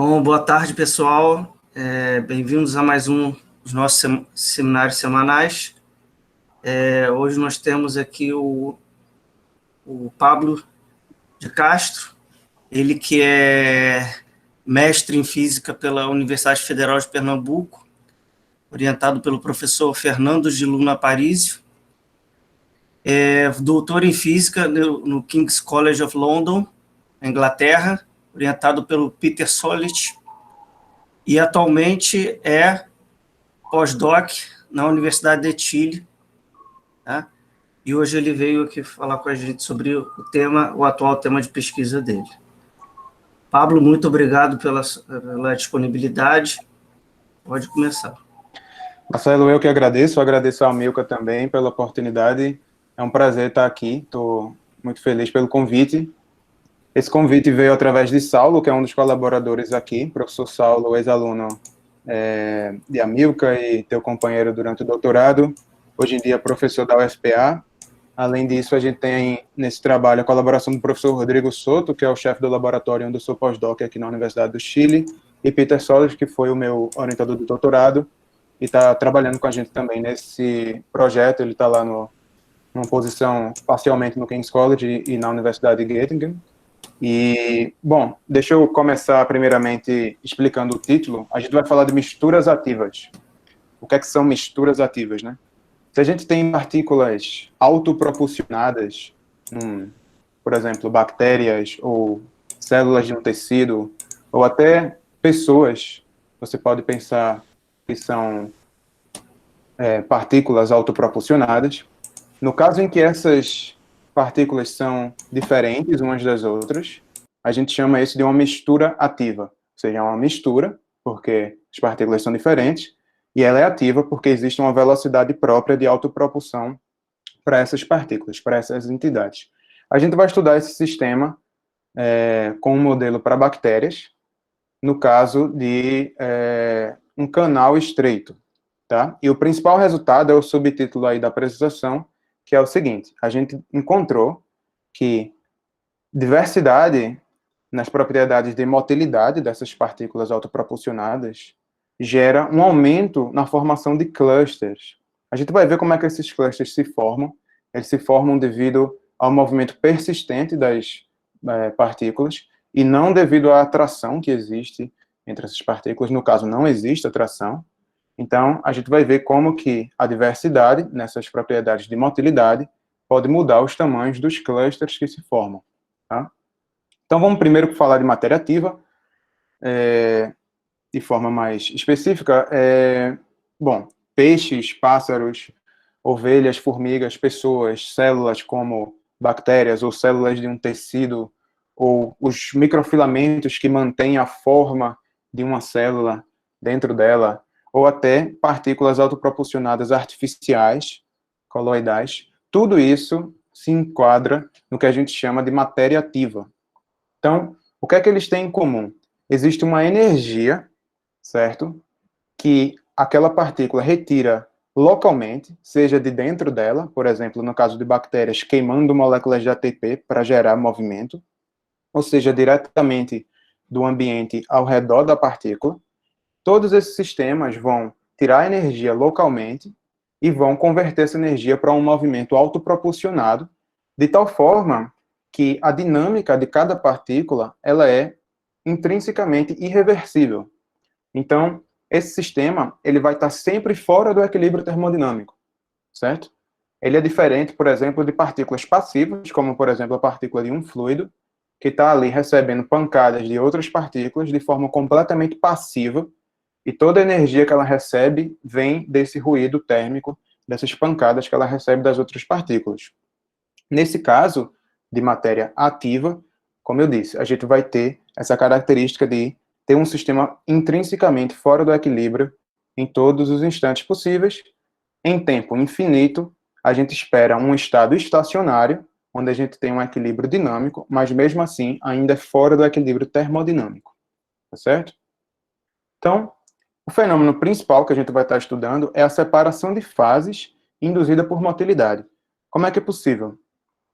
Bom, boa tarde, pessoal. Bem-vindos a mais um dos nossos seminários semanais. Hoje nós temos aqui o Pablo de Castro, ele que é mestre em Física pela Universidade Federal de Pernambuco, orientado pelo professor Fernando de Luna Parísio, doutor em Física no King's College of London, na Inglaterra, orientado pelo Peter Sollich, e atualmente é pós-doc na Universidade de Chile, tá? E hoje ele veio aqui falar com a gente sobre o atual tema de pesquisa dele. Pablo, muito obrigado pela disponibilidade. Pode começar. Marcelo, eu que agradeço ao Milka também pela oportunidade. É um prazer estar aqui, estou muito feliz pelo convite. Esse convite veio através de Saulo, que é um dos colaboradores aqui, professor Saulo, ex-aluno de Amilcar e teu companheiro durante o doutorado, hoje em dia professor da UFPA. Além disso, a gente tem nesse trabalho a colaboração do professor Rodrigo Soto, que é o chefe do laboratório onde eu sou pós-doc aqui na Universidade do Chile, e Peter Sollich, que foi o meu orientador do doutorado, e está trabalhando com a gente também nesse projeto. Ele está lá numa posição parcialmente no King's College e na Universidade de Göttingen. E, bom, deixa eu começar primeiramente explicando o título. A gente vai falar de misturas ativas. O que é que são misturas ativas, né? Se a gente tem partículas autopropulsionadas, por exemplo, bactérias ou células de um tecido, ou até pessoas, você pode pensar que são partículas autopropulsionadas. No caso em que essas partículas são diferentes umas das outras, a gente chama isso de uma mistura ativa. Ou seja, é uma mistura, porque as partículas são diferentes, e ela é ativa porque existe uma velocidade própria de autopropulsão para essas partículas, para essas entidades. A gente vai estudar esse sistema com um modelo para bactérias, no caso de um canal estreito, tá? E o principal resultado é o subtítulo aí da apresentação, que é o seguinte: a gente encontrou que diversidade nas propriedades de motilidade dessas partículas autopropulsionadas gera um aumento na formação de clusters. A gente vai ver como é que esses clusters se formam. Eles se formam devido ao movimento persistente das partículas e não devido à atração que existe entre essas partículas. No caso, não existe atração. Então, a gente vai ver como que a diversidade nessas propriedades de motilidade pode mudar os tamanhos dos clusters que se formam, tá? Então, vamos primeiro falar de matéria ativa, de forma mais específica. Bom, peixes, pássaros, ovelhas, formigas, pessoas, células como bactérias ou células de um tecido, ou os microfilamentos que mantêm a forma de uma célula dentro dela, ou até partículas autopropulsionadas artificiais, coloidais. Tudo isso se enquadra no que a gente chama de matéria ativa. Então, o que é que eles têm em comum? Existe uma energia, certo? Que aquela partícula retira localmente, seja de dentro dela, por exemplo, no caso de bactérias, queimando moléculas de ATP para gerar movimento, ou seja, diretamente do ambiente ao redor da partícula. Todos esses sistemas vão tirar energia localmente e vão converter essa energia para um movimento autopropulsionado, de tal forma que a dinâmica de cada partícula ela é intrinsecamente irreversível. Então, esse sistema ele vai estar sempre fora do equilíbrio termodinâmico, certo? Ele é diferente, por exemplo, de partículas passivas, como, por exemplo, a partícula de um fluido, que está ali recebendo pancadas de outras partículas de forma completamente passiva, e toda a energia que ela recebe vem desse ruído térmico, dessas pancadas que ela recebe das outras partículas. Nesse caso, de matéria ativa, como eu disse, a gente vai ter essa característica de ter um sistema intrinsecamente fora do equilíbrio em todos os instantes possíveis. Em tempo infinito, a gente espera um estado estacionário, onde a gente tem um equilíbrio dinâmico, mas mesmo assim ainda é fora do equilíbrio termodinâmico. Tá certo? Então, o fenômeno principal que a gente vai estar estudando é a separação de fases induzida por motilidade. Como é que é possível?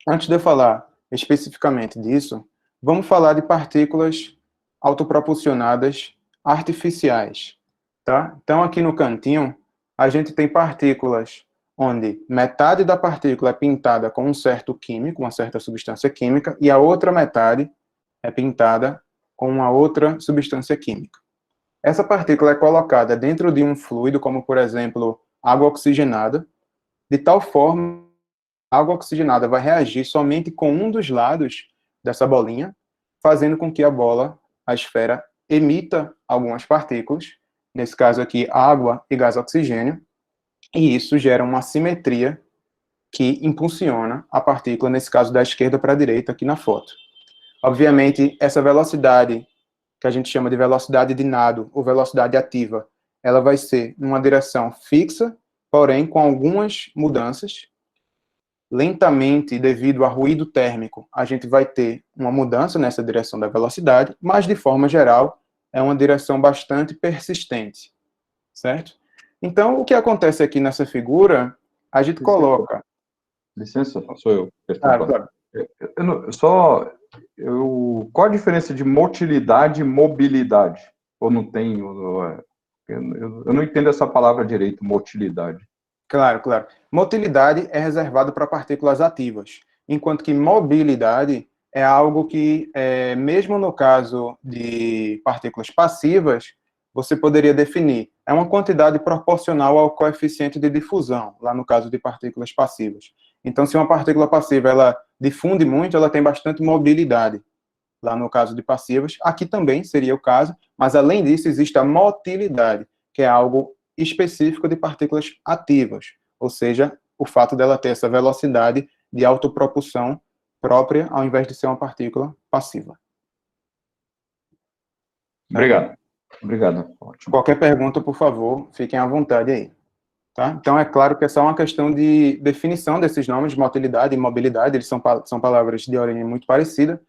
Antes de eu falar especificamente disso, vamos falar de partículas autopropulsionadas artificiais, tá? Então, aqui no cantinho, a gente tem partículas onde metade da partícula é pintada com um certo químico, uma certa substância química, e a outra metade é pintada com uma outra substância química. Essa partícula é colocada dentro de um fluido, como, por exemplo, água oxigenada, de tal forma que a água oxigenada vai reagir somente com um dos lados dessa bolinha, fazendo com que a bola, a esfera, emita algumas partículas, nesse caso aqui, água e gás oxigênio, e isso gera uma simetria que impulsiona a partícula, nesse caso, da esquerda para a direita, aqui na foto. Obviamente, essa velocidade, que a gente chama de velocidade de nado, ou velocidade ativa, ela vai ser numa direção fixa, porém com algumas mudanças. Lentamente, devido a ruído térmico, a gente vai ter uma mudança nessa direção da velocidade, mas, de forma geral, é uma direção bastante persistente, certo? Então, o que acontece aqui nessa figura, a gente coloca... Licença, sou eu. Claro. Qual a diferença de motilidade e mobilidade? Ou não tem? Eu não entendo essa palavra direito, motilidade. Claro. Motilidade é reservado para partículas ativas, enquanto que mobilidade é algo que, mesmo no caso de partículas passivas, você poderia definir. É uma quantidade proporcional ao coeficiente de difusão, lá no caso de partículas passivas. Então, se uma partícula passiva ela difunde muito, ela tem bastante mobilidade, lá no caso de passivas. Aqui também seria o caso, mas além disso existe a motilidade, que é algo específico de partículas ativas, ou seja, o fato dela ter essa velocidade de autopropulsão própria, ao invés de ser uma partícula passiva. Obrigado. Ótimo. Qualquer pergunta, por favor, fiquem à vontade aí. Tá? Então, é claro que é só uma questão de definição desses nomes, motilidade e mobilidade, eles são palavras de origem muito parecida,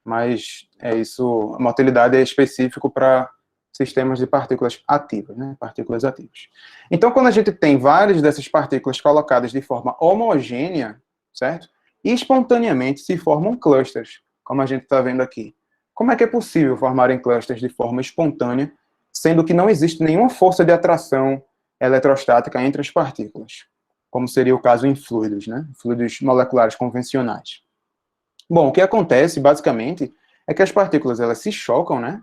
mas é isso, a motilidade é específico para sistemas de partículas ativas, né? Partículas ativas. Então, quando a gente tem várias dessas partículas colocadas de forma homogênea, certo? E espontaneamente se formam clusters, como a gente está vendo aqui. Como é que é possível formarem clusters de forma espontânea, sendo que não existe nenhuma força de atração eletrostática entre as partículas, como seria o caso em fluidos, né? Fluidos moleculares convencionais. Bom, o que acontece, basicamente, é que as partículas elas se chocam, né?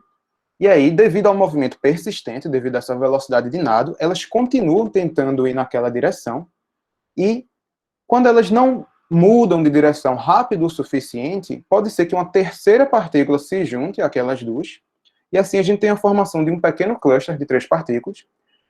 E aí, devido ao movimento persistente, devido a essa velocidade de nado, elas continuam tentando ir naquela direção, e quando elas não mudam de direção rápido o suficiente, pode ser que uma terceira partícula se junte àquelas duas, e assim a gente tem a formação de um pequeno cluster de 3 partículas,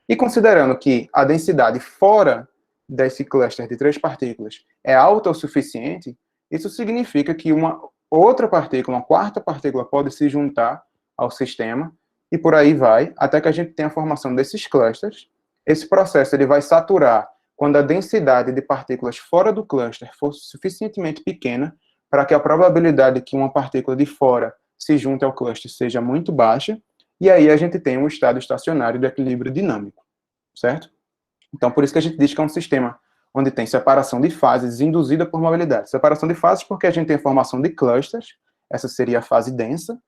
e considerando que a densidade fora desse cluster de 3 partículas é alta o suficiente, isso significa que uma outra partícula, uma quarta partícula, pode se juntar ao sistema, e por aí vai, até que a gente tenha a formação desses clusters. Esse processo ele vai saturar quando a densidade de partículas fora do cluster for suficientemente pequena para que a probabilidade que uma partícula de fora se junte ao cluster seja muito baixa, e aí a gente tem um estado estacionário de equilíbrio dinâmico, certo? Então, por isso que a gente diz que é um sistema onde tem separação de fases induzida por mobilidade. Separação de fases porque a gente tem a formação de clusters, essa seria a fase densa,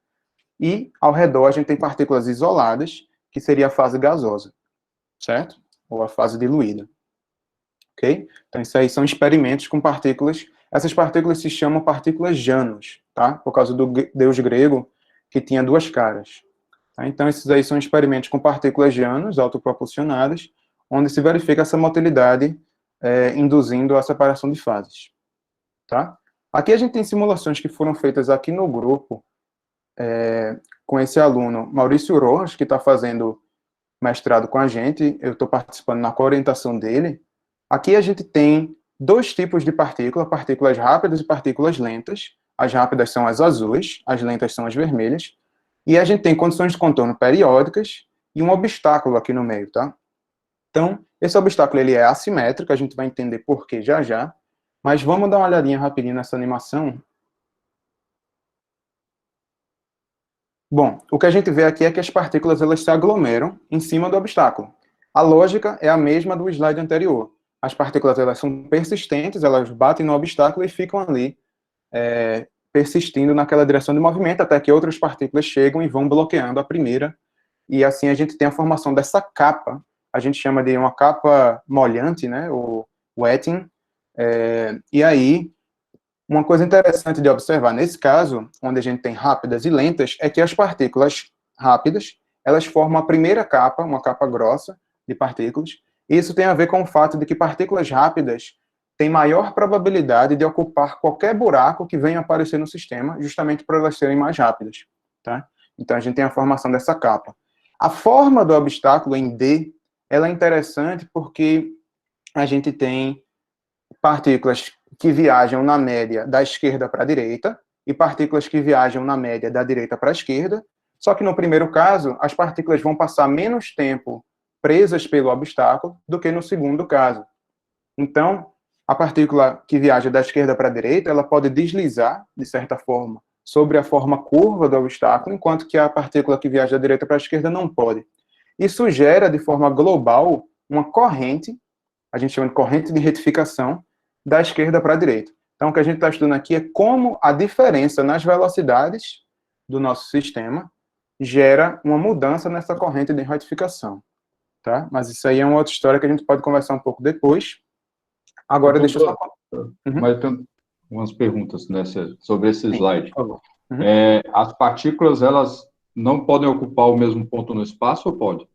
e ao redor a gente tem partículas isoladas, que seria a fase gasosa, certo? Ou a fase diluída. Ok? Então, isso aí são experimentos com partículas. Essas partículas se chamam partículas Janus, tá? Por causa do deus grego, que tinha 2 caras. Tá? Então, esses aí são experimentos com partículas Janus, autopropulsionadas, onde se verifica essa motilidade induzindo a separação de fases. Tá? Aqui a gente tem simulações que foram feitas aqui no grupo, com esse aluno, Maurício Rojas, que está fazendo mestrado com a gente, eu estou participando na coorientação dele. Aqui a gente tem 2 tipos de partículas rápidas e partículas lentas. As rápidas são as azuis, as lentas são as vermelhas. E a gente tem condições de contorno periódicas e um obstáculo aqui no meio, tá? Então, esse obstáculo ele é assimétrico, a gente vai entender por quê já já. Mas vamos dar uma olhadinha rapidinho nessa animação. Bom, o que a gente vê aqui é que as partículas elas se aglomeram em cima do obstáculo. A lógica é a mesma do slide anterior. As partículas elas são persistentes, elas batem no obstáculo e ficam ali persistindo naquela direção de movimento, até que outras partículas chegam e vão bloqueando a primeira, e assim a gente tem a formação dessa capa, a gente chama de uma capa molhante, né, ou wetting, e aí, uma coisa interessante de observar nesse caso, onde a gente tem rápidas e lentas, é que as partículas rápidas, elas formam a primeira capa, uma capa grossa de partículas, e isso tem a ver com o fato de que partículas rápidas têm maior probabilidade de ocupar qualquer buraco que venha aparecer no sistema, justamente por elas serem mais rápidas, tá? Então, a gente tem a formação dessa capa. A forma do obstáculo em D, ela é interessante porque a gente tem partículas que viajam na média da esquerda para a direita e partículas que viajam na média da direita para a esquerda, só que no primeiro caso, as partículas vão passar menos tempo presas pelo obstáculo do que no segundo caso. Então, a partícula que viaja da esquerda para a direita, ela pode deslizar, de certa forma, sobre a forma curva do obstáculo, enquanto que a partícula que viaja da direita para a esquerda não pode. Isso gera, de forma global, uma corrente, a gente chama de corrente de retificação, da esquerda para a direita. Então, o que a gente está estudando aqui é como a diferença nas velocidades do nosso sistema gera uma mudança nessa corrente de retificação. Tá? Mas isso aí é uma outra história que a gente pode conversar um pouco depois. Agora, deixa eu só... Mas tem umas perguntas sobre esse slide. Por favor. As partículas, elas não podem ocupar o mesmo ponto no espaço ou pode?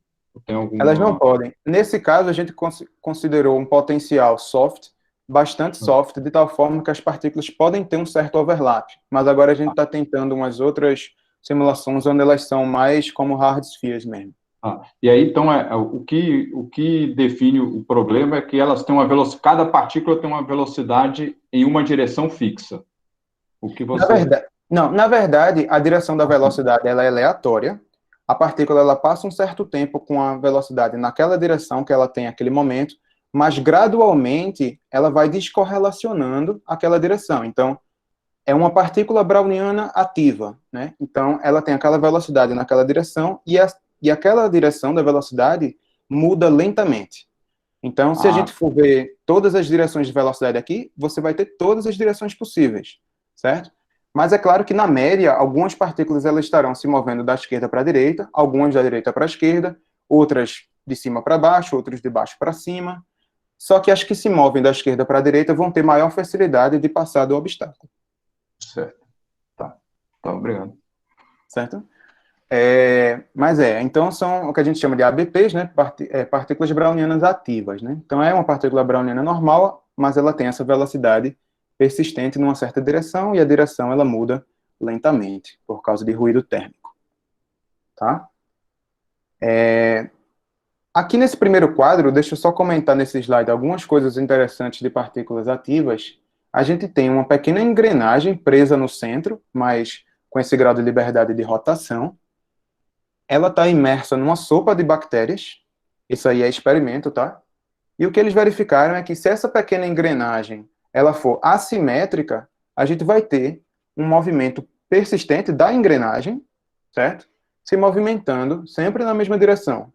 Tem alguma... Elas não podem. Nesse caso, a gente considerou um potencial soft, bastante soft, de tal forma que as partículas podem ter um certo overlap. Mas agora a gente está tentando umas outras simulações onde elas são mais como hard spheres mesmo. E aí, então, o que define o problema é que elas têm uma velocidade, cada partícula tem uma velocidade em uma direção fixa. O que você... Na verdade, a direção da velocidade ela é aleatória. A partícula ela passa um certo tempo com a velocidade naquela direção que ela tem naquele momento, mas gradualmente ela vai descorrelacionando aquela direção. Então, é uma partícula browniana ativa, né? Então, ela tem aquela velocidade naquela direção e aquela direção da velocidade muda lentamente. Então, se a gente for ver todas as direções de velocidade aqui, você vai ter todas as direções possíveis, certo? Mas é claro que, na média, algumas partículas elas estarão se movendo da esquerda para a direita, algumas da direita para a esquerda, outras de cima para baixo, outras de baixo para cima. Só que as que se movem da esquerda para a direita vão ter maior facilidade de passar do obstáculo. Certo. Tá, obrigado. Certo? Então são o que a gente chama de ABPs, né? Partículas brownianas ativas, né? Então é uma partícula browniana normal, mas ela tem essa velocidade persistente numa certa direção, e a direção ela muda lentamente, por causa de ruído térmico. Tá? Aqui nesse primeiro quadro, deixa eu só comentar nesse slide algumas coisas interessantes de partículas ativas. A gente tem uma pequena engrenagem presa no centro, mas com esse grau de liberdade de rotação. Ela está imersa numa sopa de bactérias. Isso aí é experimento, tá? E o que eles verificaram é que se essa pequena engrenagem ela for assimétrica, a gente vai ter um movimento persistente da engrenagem, certo? Se movimentando sempre na mesma direção,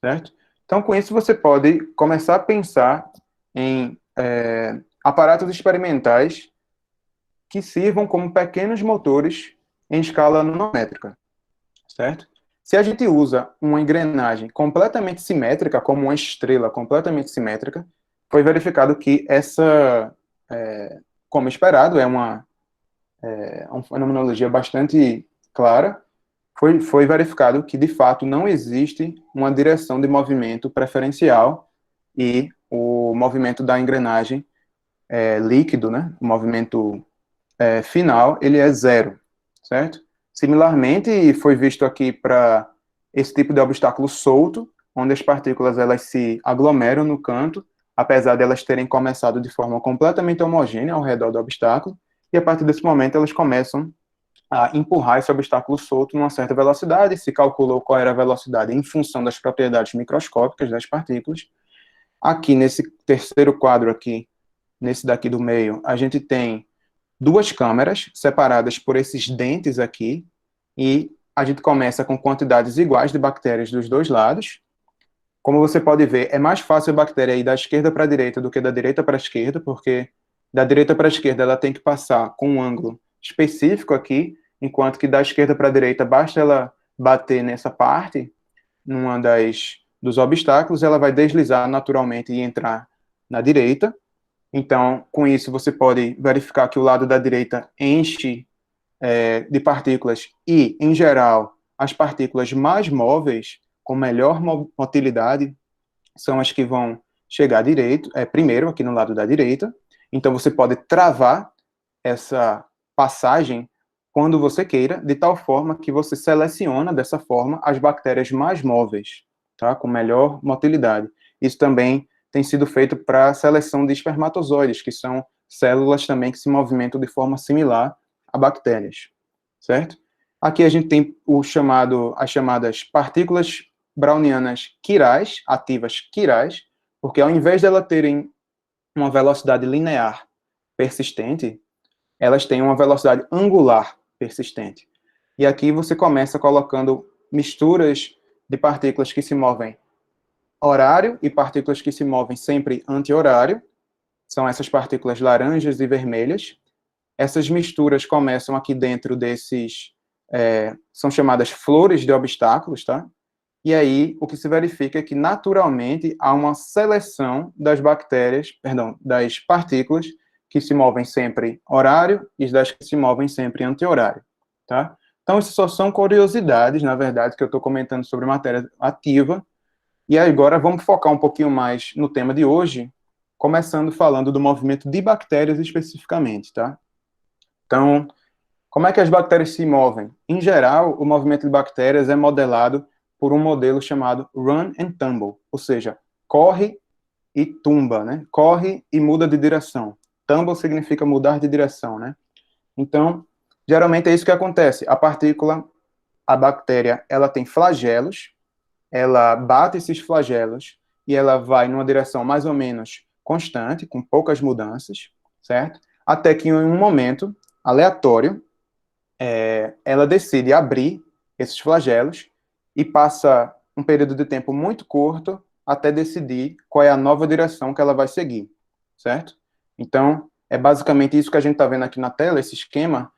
certo? Então, com isso, você pode começar a pensar em aparatos experimentais que sirvam como pequenos motores em escala nanométrica, certo? Se a gente usa uma engrenagem completamente simétrica, como uma estrela completamente simétrica, foi verificado que como esperado, é uma fenomenologia bastante clara, foi verificado que, de fato, não existe uma direção de movimento preferencial e o movimento da engrenagem líquido, né, o movimento final, ele é zero, certo? Similarmente, foi visto aqui para esse tipo de obstáculo solto, onde as partículas elas se aglomeram no canto, apesar de elas terem começado de forma completamente homogênea ao redor do obstáculo, e a partir desse momento elas começam a empurrar esse obstáculo solto numa certa velocidade, se calculou qual era a velocidade em função das propriedades microscópicas das partículas. Aqui, nesse terceiro quadro aqui, nesse daqui do meio, a gente tem duas câmeras separadas por esses dentes aqui, e a gente começa com quantidades iguais de bactérias dos dois lados. Como você pode ver, é mais fácil a bactéria ir da esquerda para a direita do que da direita para a esquerda, porque da direita para a esquerda ela tem que passar com um ângulo específico aqui, enquanto que da esquerda para a direita, basta ela bater nessa parte, numa dos obstáculos, ela vai deslizar naturalmente e entrar na direita. Então, com isso, você pode verificar que o lado da direita enche de partículas e, em geral, as partículas mais móveis, com melhor motilidade, são as que vão chegar direito, primeiro, aqui no lado da direita. Então, você pode travar essa passagem quando você queira, de tal forma que você seleciona, dessa forma, as bactérias mais móveis, tá? Com melhor motilidade. Isso também tem sido feito para a seleção de espermatozoides, que são células também que se movimentam de forma similar a bactérias, certo? Aqui a gente tem as chamadas partículas brownianas quirais, ativas quirais, porque ao invés de elas terem uma velocidade linear persistente, elas têm uma velocidade angular persistente. E aqui você começa colocando misturas de partículas que se movem horário e partículas que se movem sempre anti-horário. São essas partículas laranjas e vermelhas. Essas misturas começam aqui dentro desses... são chamadas flores de obstáculos, tá? E aí, o que se verifica é que, naturalmente, há uma seleção das das partículas que se movem sempre horário e das que se movem sempre anti-horário, tá? Então, isso só são curiosidades, na verdade, que eu estou comentando sobre matéria ativa. E agora vamos focar um pouquinho mais no tema de hoje, começando falando do movimento de bactérias especificamente, tá? Então, como é que as bactérias se movem? Em geral, o movimento de bactérias é modelado por um modelo chamado run and tumble, ou seja, corre e tumba, né? Corre e muda de direção. Tumble significa mudar de direção, né? Então, geralmente é isso que acontece. A bactéria, ela tem flagelos, ela bate esses flagelos e ela vai numa direção mais ou menos constante, com poucas mudanças, certo? Até que em um momento aleatório, ela decide abrir esses flagelos e passa um período de tempo muito curto até decidir qual é a nova direção que ela vai seguir, certo? Então, é basicamente isso que a gente está vendo aqui na tela, esse esquema.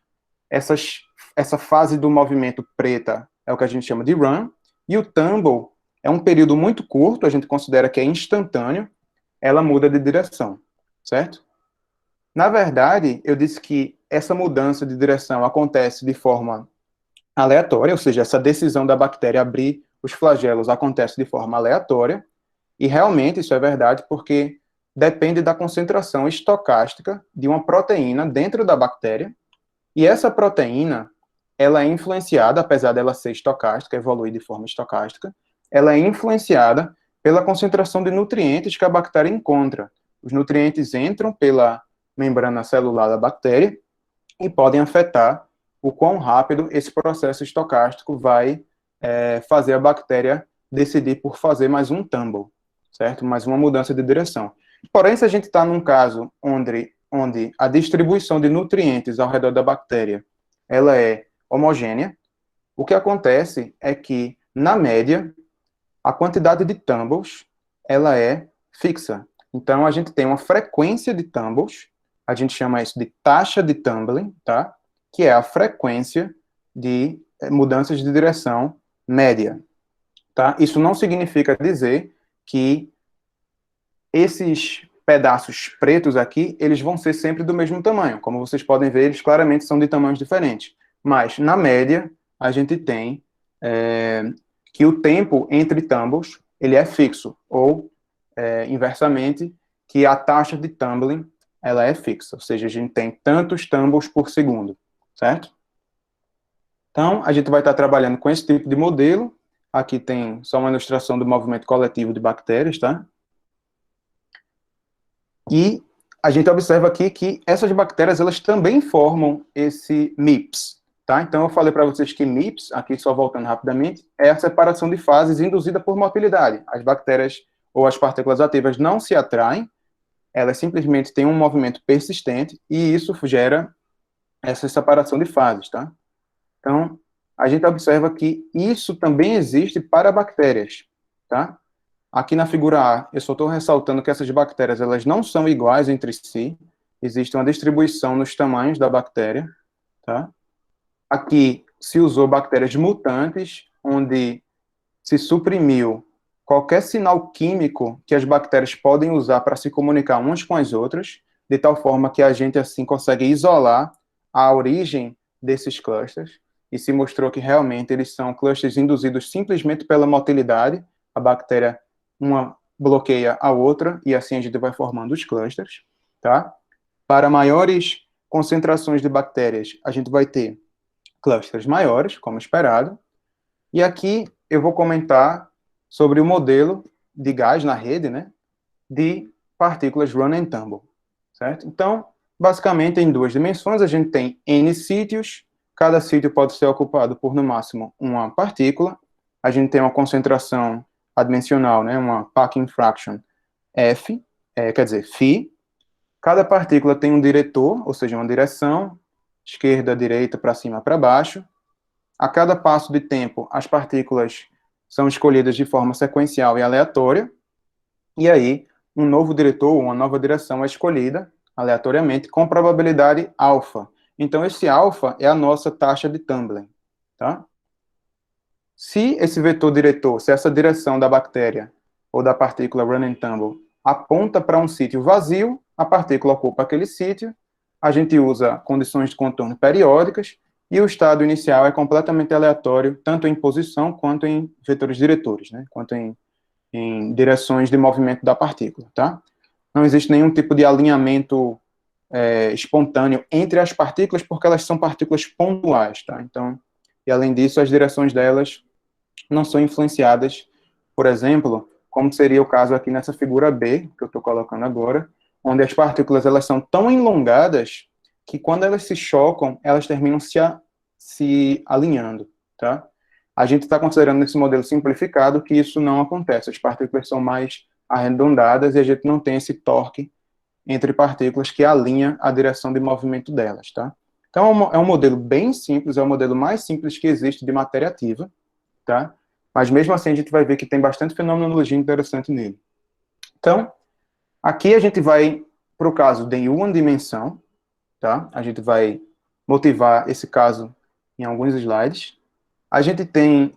Essa fase do movimento preta é o que a gente chama de run, e o tumble é um período muito curto, a gente considera que é instantâneo, ela muda de direção, certo? Na verdade, eu disse que essa mudança de direção acontece de forma aleatória, ou seja, essa decisão da bactéria abrir os flagelos acontece de forma aleatória, e realmente isso é verdade porque depende da concentração estocástica de uma proteína dentro da bactéria, e essa proteína, ela é influenciada, apesar dela ser estocástica, evoluir de forma estocástica, ela é influenciada pela concentração de nutrientes que a bactéria encontra. Os nutrientes entram pela membrana celular da bactéria e podem afetar o quão rápido esse processo estocástico vai fazer a bactéria decidir por fazer mais um tumble, certo? Mais uma mudança de direção. Porém, se a gente está num caso onde a distribuição de nutrientes ao redor da bactéria ela é homogênea, o que acontece é que, na média, a quantidade de tumbles ela é fixa. Então, a gente tem uma frequência de tumbles, a gente chama isso de taxa de tumbling, tá? Que é a frequência de mudanças de direção média, tá? Isso não significa dizer que esses pedaços pretos aqui, eles vão ser sempre do mesmo tamanho. Como vocês podem ver, eles claramente são de tamanhos diferentes. Mas, na média, a gente tem que o tempo entre tumbles, ele é fixo, ou, inversamente, que a taxa de tumbling, ela é fixa, ou seja, a gente tem tantos tumbles por segundo, certo? Então, a gente vai estar trabalhando com esse tipo de modelo. Aqui tem só uma ilustração do movimento coletivo de bactérias, tá? E a gente observa aqui que essas bactérias, elas também formam esse MIPS, tá? Então, eu falei para vocês que MIPS, aqui só voltando rapidamente, é a separação de fases induzida por motilidade. As bactérias ou as partículas ativas não se atraem, elas simplesmente têm um movimento persistente e isso gera essa separação de fases, tá? Então, a gente observa que isso também existe para bactérias, tá? Aqui na figura A, eu só estou ressaltando que essas bactérias, elas não são iguais entre si, existe uma distribuição nos tamanhos da bactéria, tá? Aqui se usou bactérias mutantes, onde se suprimiu qualquer sinal químico que as bactérias podem usar para se comunicar umas com as outras, de tal forma que a gente, assim, consegue isolar a origem desses clusters, e se mostrou que realmente eles são clusters induzidos simplesmente pela motilidade, a bactéria, uma bloqueia a outra, e assim a gente vai formando os clusters, tá? Para maiores concentrações de bactérias, a gente vai ter clusters maiores, como esperado, e aqui eu vou comentar sobre o modelo de gás na rede, né, de partículas run and tumble, certo? Então, basicamente, em duas dimensões, a gente tem N sítios, cada sítio pode ser ocupado por, no máximo, uma partícula, a gente tem uma concentração adimensional, né, uma packing fraction F, quer dizer, φ, cada partícula tem um diretor, ou seja, uma direção, esquerda, direita, para cima, para baixo. A cada passo de tempo, as partículas são escolhidas de forma sequencial e aleatória, e aí um novo diretor, uma nova direção é escolhida aleatoriamente com probabilidade alfa. Então, esse alfa é a nossa taxa de tumbling, tá? Se esse vetor diretor, se essa direção da bactéria ou da partícula run and tumble aponta para um sítio vazio, a partícula ocupa aquele sítio, a gente usa condições de contorno periódicas, e o estado inicial é completamente aleatório, tanto em posição quanto em vetores diretores, né? Quanto em direções de movimento da partícula, tá? Não existe nenhum tipo de alinhamento espontâneo entre as partículas, porque elas são partículas pontuais, tá? Então, e além disso, as direções delas não são influenciadas, por exemplo, como seria o caso aqui nessa figura B, que eu estou colocando agora, onde as partículas elas são tão elongadas que quando elas se chocam, elas terminam se alinhando, tá? A gente está considerando nesse modelo simplificado que isso não acontece, as partículas são mais arredondadas e a gente não tem esse torque entre partículas que alinha a direção de movimento delas, tá? Então, é um modelo bem simples, é o modelo mais simples que existe de matéria ativa, tá? Mas mesmo assim a gente vai ver que tem bastante fenomenologia interessante nele. Então, aqui a gente vai para o caso de uma dimensão, tá? A gente vai motivar esse caso em alguns slides. A gente tem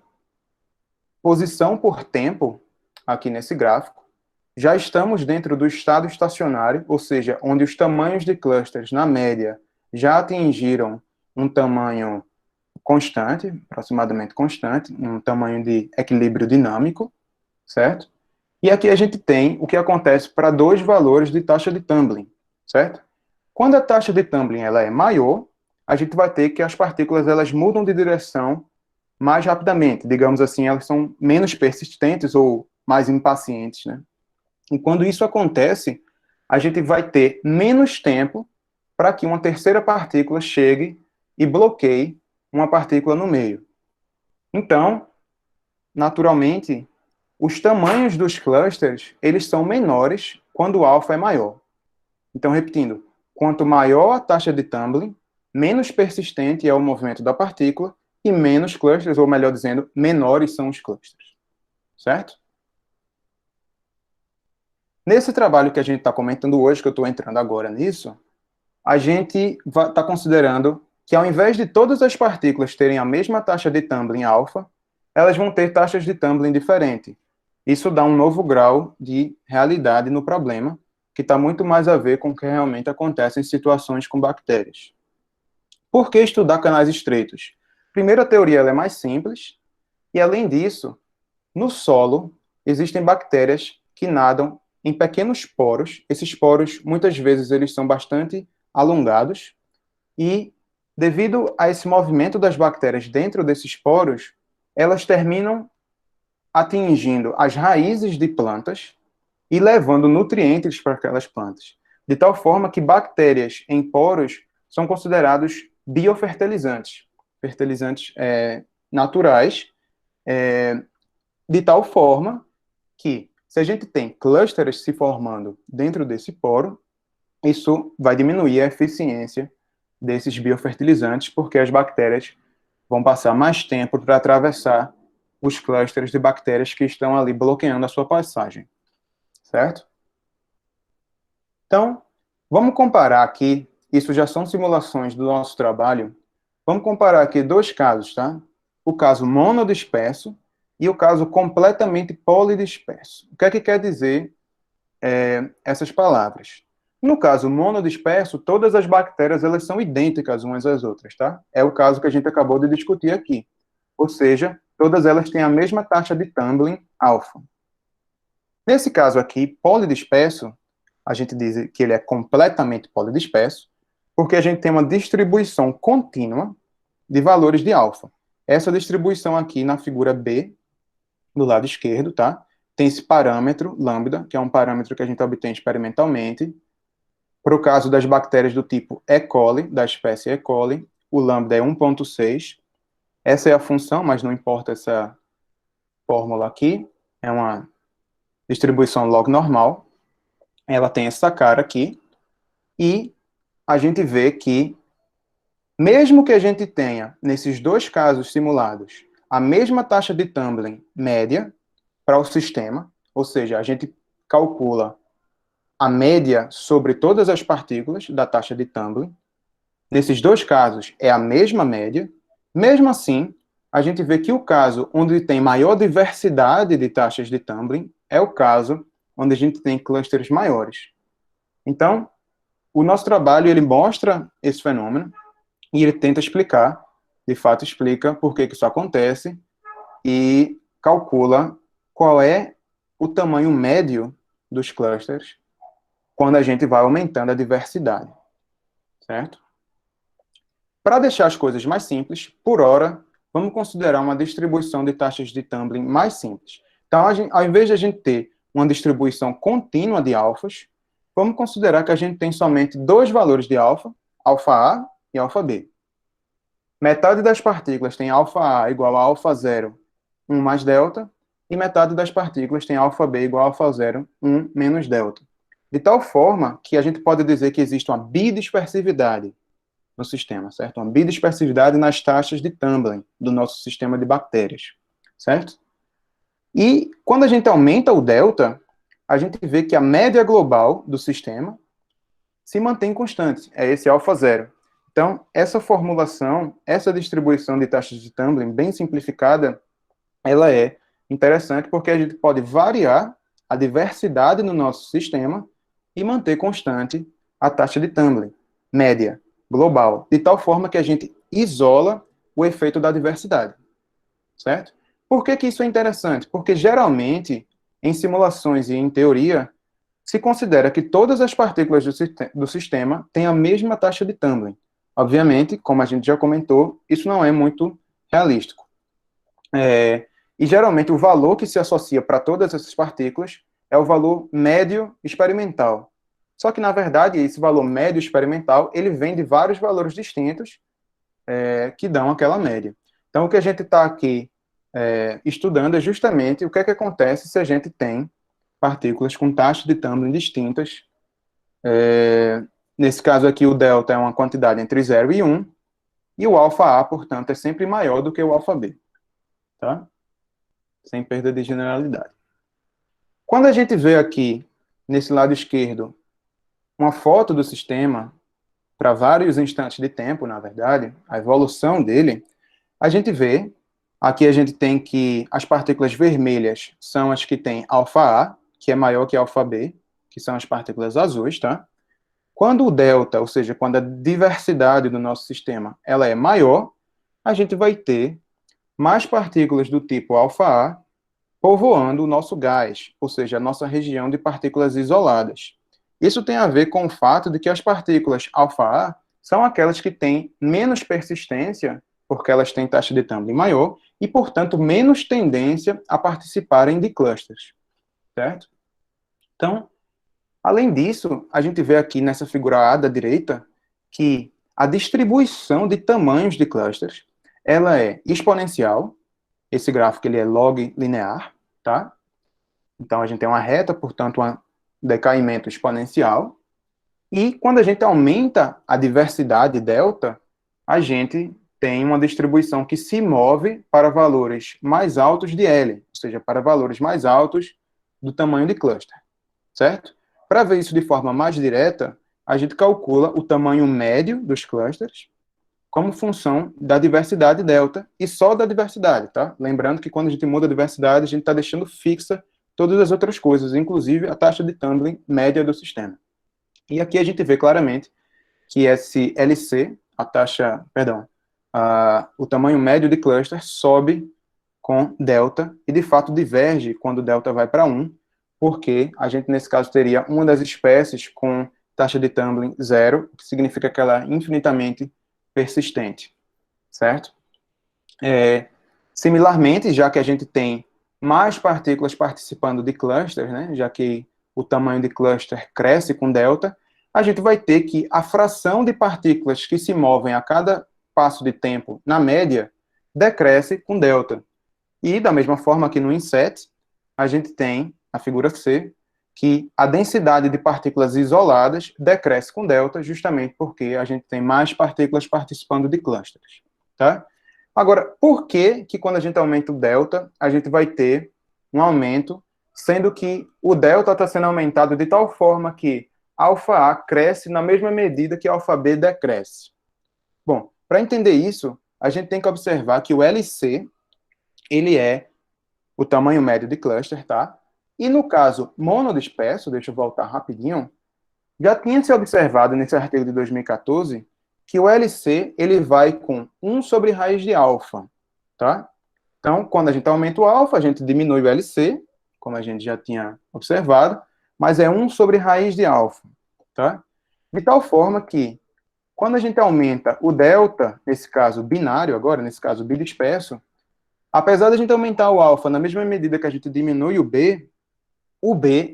posição por tempo aqui nesse gráfico. Já estamos dentro do estado estacionário, ou seja, onde os tamanhos de clusters, na média, já atingiram um tamanho constante, aproximadamente constante, um tamanho de equilíbrio dinâmico, certo? E aqui a gente tem o que acontece para dois valores de taxa de tumbling, certo? Quando a taxa de tumbling ela é maior, a gente vai ter que as partículas elas mudam de direção mais rapidamente, digamos assim, elas são menos persistentes ou mais impacientes, né? E quando isso acontece, a gente vai ter menos tempo para que uma terceira partícula chegue e bloqueie uma partícula no meio. Então, naturalmente, os tamanhos dos clusters, eles são menores quando o alfa é maior. Então, repetindo, quanto maior a taxa de tumbling, menos persistente é o movimento da partícula e menos clusters, ou melhor dizendo, menores são os clusters. Certo? Nesse trabalho que a gente está comentando hoje, que eu estou entrando agora nisso, a gente está considerando que ao invés de todas as partículas terem a mesma taxa de tumbling alfa, elas vão ter taxas de tumbling diferentes. Isso dá um novo grau de realidade no problema, que está muito mais a ver com o que realmente acontece em situações com bactérias. Por que estudar canais estreitos? Primeiro, a teoria ela é mais simples, e além disso, no solo, existem bactérias que nadam em pequenos poros. Esses poros, muitas vezes, eles são bastante alongados, e devido a esse movimento das bactérias dentro desses poros, elas terminam atingindo as raízes de plantas e levando nutrientes para aquelas plantas. De tal forma que bactérias em poros são considerados biofertilizantes, fertilizantes naturais, de tal forma que, se a gente tem clusters se formando dentro desse poro, isso vai diminuir a eficiência desses biofertilizantes, porque as bactérias vão passar mais tempo para atravessar os clusters de bactérias que estão ali bloqueando a sua passagem. Certo? Então, vamos comparar aqui, isso já são simulações do nosso trabalho, Vamos comparar aqui dois casos, tá? O caso monodisperso e o caso completamente polidisperso. O que é que quer dizer essas palavras? No caso monodisperso, todas as bactérias elas são idênticas umas às outras, tá? É o caso que a gente acabou de discutir aqui. Ou seja, todas elas têm a mesma taxa de tumbling alfa. Nesse caso aqui, polidisperso, a gente diz que ele é completamente polidisperso, porque a gente tem uma distribuição contínua de valores de alfa. Essa distribuição aqui na figura B, do lado esquerdo, tá? Tem esse parâmetro, lambda, que é um parâmetro que a gente obtém experimentalmente. Para o caso das bactérias do tipo E. coli, da espécie E. coli, o lambda é 1,6. Essa é a função, mas não importa essa fórmula aqui. É uma distribuição log normal. Ela tem essa cara aqui. E a gente vê que, mesmo que a gente tenha, nesses dois casos simulados, a mesma taxa de tumbling média para o sistema, ou seja, a gente calcula a média sobre todas as partículas da taxa de tumbling. Nesses dois casos, é a mesma média. Mesmo assim, a gente vê que o caso onde tem maior diversidade de taxas de tumbling é o caso onde a gente tem clusters maiores. Então, o nosso trabalho ele mostra esse fenômeno e ele tenta explicar, de fato explica por que isso acontece e calcula qual é o tamanho médio dos clusters quando a gente vai aumentando a diversidade, certo? Para deixar as coisas mais simples, por hora, vamos considerar uma distribuição de taxas de tumbling mais simples. Então, ao invés de a gente ter uma distribuição contínua de alfas, vamos considerar que a gente tem somente dois valores de alfa, alfa A e alfa B. Metade das partículas tem alfa A igual a alfa 0, 1 mais delta, e metade das partículas tem alfa B igual a alfa 0, 1 menos delta. De tal forma que a gente pode dizer que existe uma bidispersividade no sistema, certo? Uma bidispersividade nas taxas de tumbling do nosso sistema de bactérias, certo? E quando a gente aumenta o delta, a gente vê que a média global do sistema se mantém constante, é esse alfa 0. Então, essa formulação, essa distribuição de taxas de tumbling bem simplificada, ela é interessante porque a gente pode variar a diversidade no nosso sistema e manter constante a taxa de tumbling média global, de tal forma que a gente isola o efeito da diversidade, certo? Por que isso é interessante? Porque geralmente, em simulações e em teoria, se considera que todas as partículas do sistema têm a mesma taxa de tumbling. Obviamente, como a gente já comentou, isso não é muito realístico. E geralmente o valor que se associa para todas essas partículas é o valor médio experimental. Só que, na verdade, esse valor médio experimental, ele vem de vários valores distintos que dão aquela média. Então, o que a gente está aqui estudando é justamente o que é que acontece se a gente tem partículas com taxas de tumbling distintas. Nesse caso aqui, o delta é uma quantidade entre 0 e 1, e o alfa A, portanto, é sempre maior do que o alfa B. Tá? Sem perda de generalidade. Quando a gente vê aqui, nesse lado esquerdo, uma foto do sistema, para vários instantes de tempo, na verdade, a evolução dele, a gente vê, aqui a gente tem que as partículas vermelhas são as que têm alfa A, que é maior que alfa B, que são as partículas azuis, tá? Quando o delta, ou seja, quando a diversidade do nosso sistema ela é maior, a gente vai ter mais partículas do tipo alfa A povoando o nosso gás, ou seja, a nossa região de partículas isoladas. Isso tem a ver com o fato de que as partículas alfa A são aquelas que têm menos persistência, porque elas têm taxa de tumbling maior, e, portanto, menos tendência a participarem de clusters, certo? Então, além disso, a gente vê aqui nessa figura A da direita que a distribuição de tamanhos de clusters, ela é exponencial. Esse gráfico ele é log linear, tá? Então, a gente tem uma reta, portanto, um decaimento exponencial. E quando a gente aumenta a diversidade delta, a gente tem uma distribuição que se move para valores mais altos de L, ou seja, para valores mais altos do tamanho de cluster, certo? Para ver isso de forma mais direta, a gente calcula o tamanho médio dos clusters como função da diversidade delta e só da diversidade, tá? Lembrando que quando a gente muda a diversidade, a gente está deixando fixa todas as outras coisas, inclusive a taxa de tumbling média do sistema. E aqui a gente vê claramente que esse LC, o tamanho médio de cluster sobe com delta e, de fato, diverge quando delta vai para 1, porque a gente, nesse caso, teria uma das espécies com taxa de tumbling 0, o que significa que ela é infinitamente persistente, certo? Similarmente, já que a gente tem mais partículas participando de clusters, né, já que o tamanho de cluster cresce com delta, a gente vai ter que a fração de partículas que se movem a cada passo de tempo, na média, decresce com delta. E, da mesma forma que no inset, a gente tem, na figura C, que a densidade de partículas isoladas decresce com delta, justamente porque a gente tem mais partículas participando de clusters, tá? Agora, por que quando a gente aumenta o delta, a gente vai ter um aumento, sendo que o delta está sendo aumentado de tal forma que alfa A cresce na mesma medida que alfa B decresce? Bom, para entender isso, a gente tem que observar que o LC, ele é o tamanho médio de cluster, tá? E no caso monodisperso, deixa eu voltar rapidinho, já tinha se observado nesse artigo de 2014 que o LC, ele vai com 1 sobre raiz de alfa, tá? Então, quando a gente aumenta o alfa, a gente diminui o LC, como a gente já tinha observado, mas é 1 sobre raiz de alfa, tá? De tal forma que, quando a gente aumenta o delta, nesse caso binário agora, nesse caso bidisperso, apesar de a gente aumentar o alfa na mesma medida que a gente diminui o B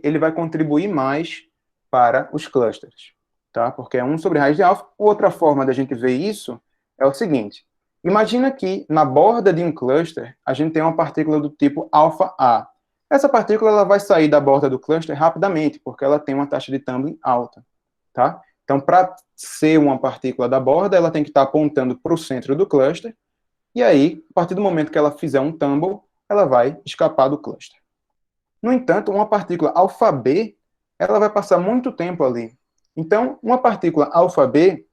ele vai contribuir mais para os clusters, tá? Porque é 1 sobre raiz de alfa. Outra forma da gente ver isso é o seguinte: imagina que na borda de um cluster a gente tem uma partícula do tipo alfa A. Essa partícula ela vai sair da borda do cluster rapidamente, porque ela tem uma taxa de tumbling alta, tá? Então, para ser uma partícula da borda, ela tem que estar apontando para o centro do cluster, e aí, a partir do momento que ela fizer um tumble, ela vai escapar do cluster. No entanto, uma partícula alfa B, ela vai passar muito tempo ali. Então, uma partícula alfa B,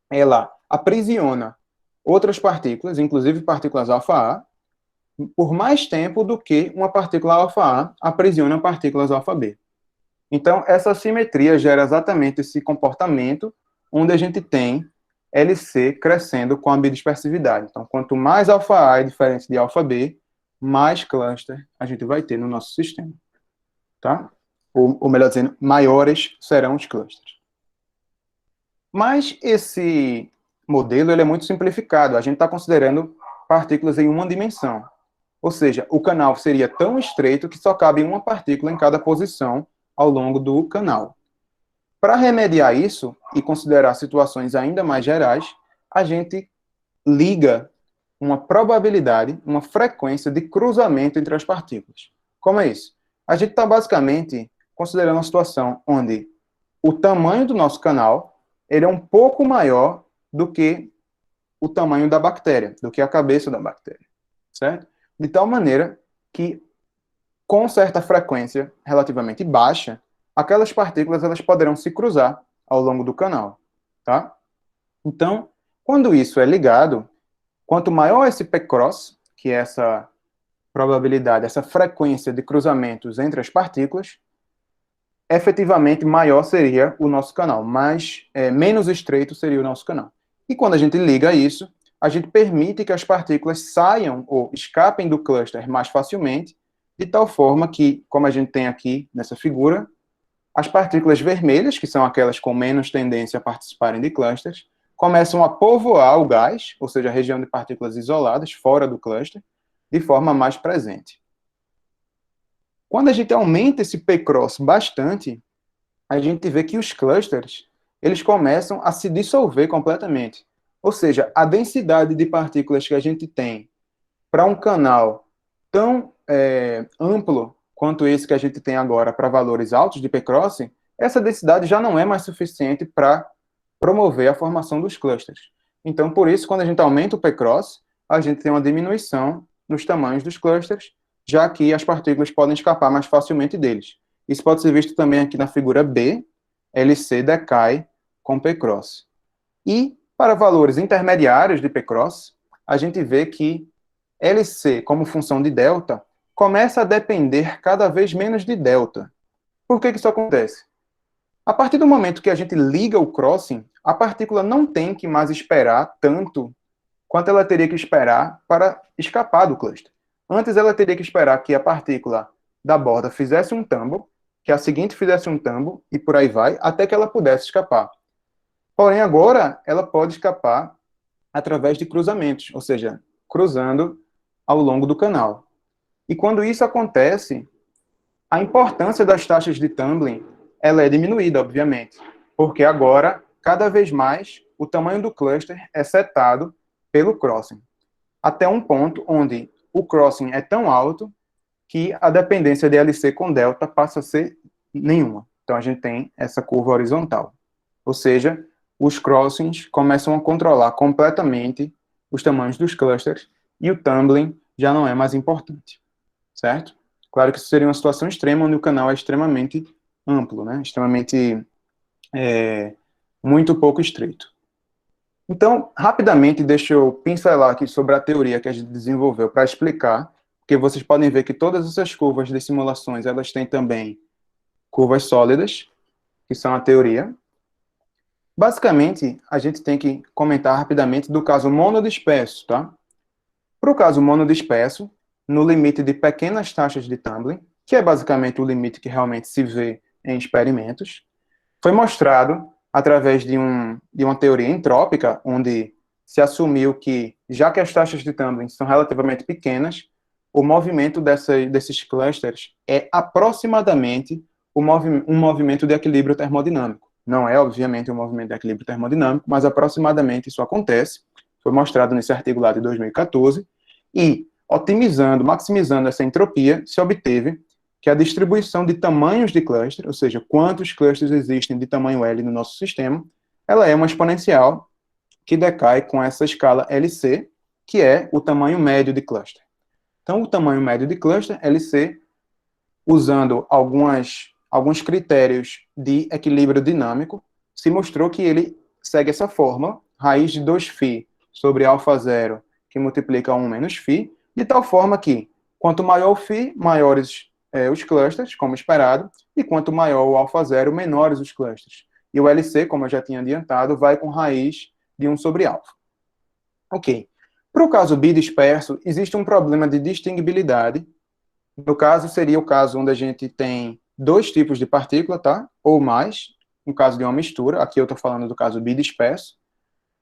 ela aprisiona outras partículas, inclusive partículas alfa A, por mais tempo do que uma partícula alfa A aprisiona partículas alfa B. Então, essa simetria gera exatamente esse comportamento onde a gente tem LC crescendo com a bidispersividade. Então, quanto mais alfa A é diferente de alfa B, mais cluster a gente vai ter no nosso sistema. Tá? Ou melhor dizendo, maiores serão os clusters. Mas esse modelo ele é muito simplificado. A gente está considerando partículas em uma dimensão. Ou seja, o canal seria tão estreito que só cabe uma partícula em cada posição ao longo do canal. Para remediar isso e considerar situações ainda mais gerais, a gente liga uma probabilidade, uma frequência de cruzamento entre as partículas. Como é isso? A gente está basicamente considerando uma situação onde o tamanho do nosso canal ele é um pouco maior do que o tamanho da bactéria, do que a cabeça da bactéria, certo? De tal maneira que, com certa frequência relativamente baixa, aquelas partículas elas poderão se cruzar ao longo do canal, tá? Então, quando isso é ligado, quanto maior esse P-cross, que é essa probabilidade, essa frequência de cruzamentos entre as partículas, efetivamente maior seria o nosso canal, menos estreito seria o nosso canal. E quando a gente liga isso, a gente permite que as partículas saiam ou escapem do cluster mais facilmente, de tal forma que, como a gente tem aqui nessa figura, as partículas vermelhas, que são aquelas com menos tendência a participarem de clusters, começam a povoar o gás, ou seja, a região de partículas isoladas, fora do cluster, de forma mais presente. Quando a gente aumenta esse P-cross bastante, a gente vê que os clusters, eles começam a se dissolver completamente. Ou seja, a densidade de partículas que a gente tem para um canal tão amplo quanto esse que a gente tem agora para valores altos de P-cross, essa densidade já não é mais suficiente para promover a formação dos clusters. Então, por isso, quando a gente aumenta o P-cross, a gente tem uma diminuição nos tamanhos dos clusters, já que as partículas podem escapar mais facilmente deles. Isso pode ser visto também aqui na figura B, LC decai com P-cross. E, Para valores intermediários de P-cross, a gente vê que LC, como função de delta, começa a depender cada vez menos de delta. Por que isso acontece? A partir do momento que a gente liga o crossing, a partícula não tem que mais esperar tanto quanto ela teria que esperar para escapar do cluster. Antes ela teria que esperar que a partícula da borda fizesse um tumble, que a seguinte fizesse um tumble, e por aí vai, até que ela pudesse escapar. Porém, agora, ela pode escapar através de cruzamentos, ou seja, cruzando ao longo do canal. E quando isso acontece, a importância das taxas de tumbling ela é diminuída, obviamente, porque agora, cada vez mais, o tamanho do cluster é setado pelo crossing, até um ponto onde o crossing é tão alto que a dependência de LC com delta passa a ser nenhuma. Então, a gente tem essa curva horizontal. Ou seja, os crossings começam a controlar completamente os tamanhos dos clusters e o tumbling já não é mais importante, certo? Claro que isso seria uma situação extrema, onde o canal é extremamente amplo, né? Extremamente, muito pouco estreito. Então, rapidamente, deixa eu pincelar aqui sobre a teoria que a gente desenvolveu para explicar, porque vocês podem ver que todas essas curvas de simulações, elas têm também curvas sólidas, que são a teoria. Basicamente, a gente tem que comentar rapidamente do caso monodisperso, tá? Para o caso monodisperso, no limite de pequenas taxas de tumbling, que é basicamente o limite que realmente se vê em experimentos, foi mostrado através de uma teoria entrópica, onde se assumiu que, já que as taxas de tumbling são relativamente pequenas, o movimento desses clusters é aproximadamente um movimento de equilíbrio termodinâmico. Não é, obviamente, um movimento de equilíbrio termodinâmico, mas aproximadamente isso acontece. Foi mostrado nesse artigo lá de 2014, e, otimizando, maximizando essa entropia, se obteve que a distribuição de tamanhos de cluster, ou seja, quantos clusters existem de tamanho L no nosso sistema, ela é uma exponencial que decai com essa escala LC, que é o tamanho médio de cluster. Então, o tamanho médio de cluster, LC, usando alguns critérios de equilíbrio dinâmico, se mostrou que ele segue essa fórmula, raiz de 2φ sobre α0, que multiplica 1 menos φ, de tal forma que, quanto maior o φ, maiores os clusters, como esperado, e quanto maior o α0, menores os clusters. E o LC, como eu já tinha adiantado, vai com raiz de 1 sobre α. Ok. Para o caso bidisperso, existe um problema de distinguibilidade. No caso, seria o caso onde a gente tem dois tipos de partícula, tá? Ou mais, no caso de uma mistura. Aqui eu estou falando do caso bidisperso.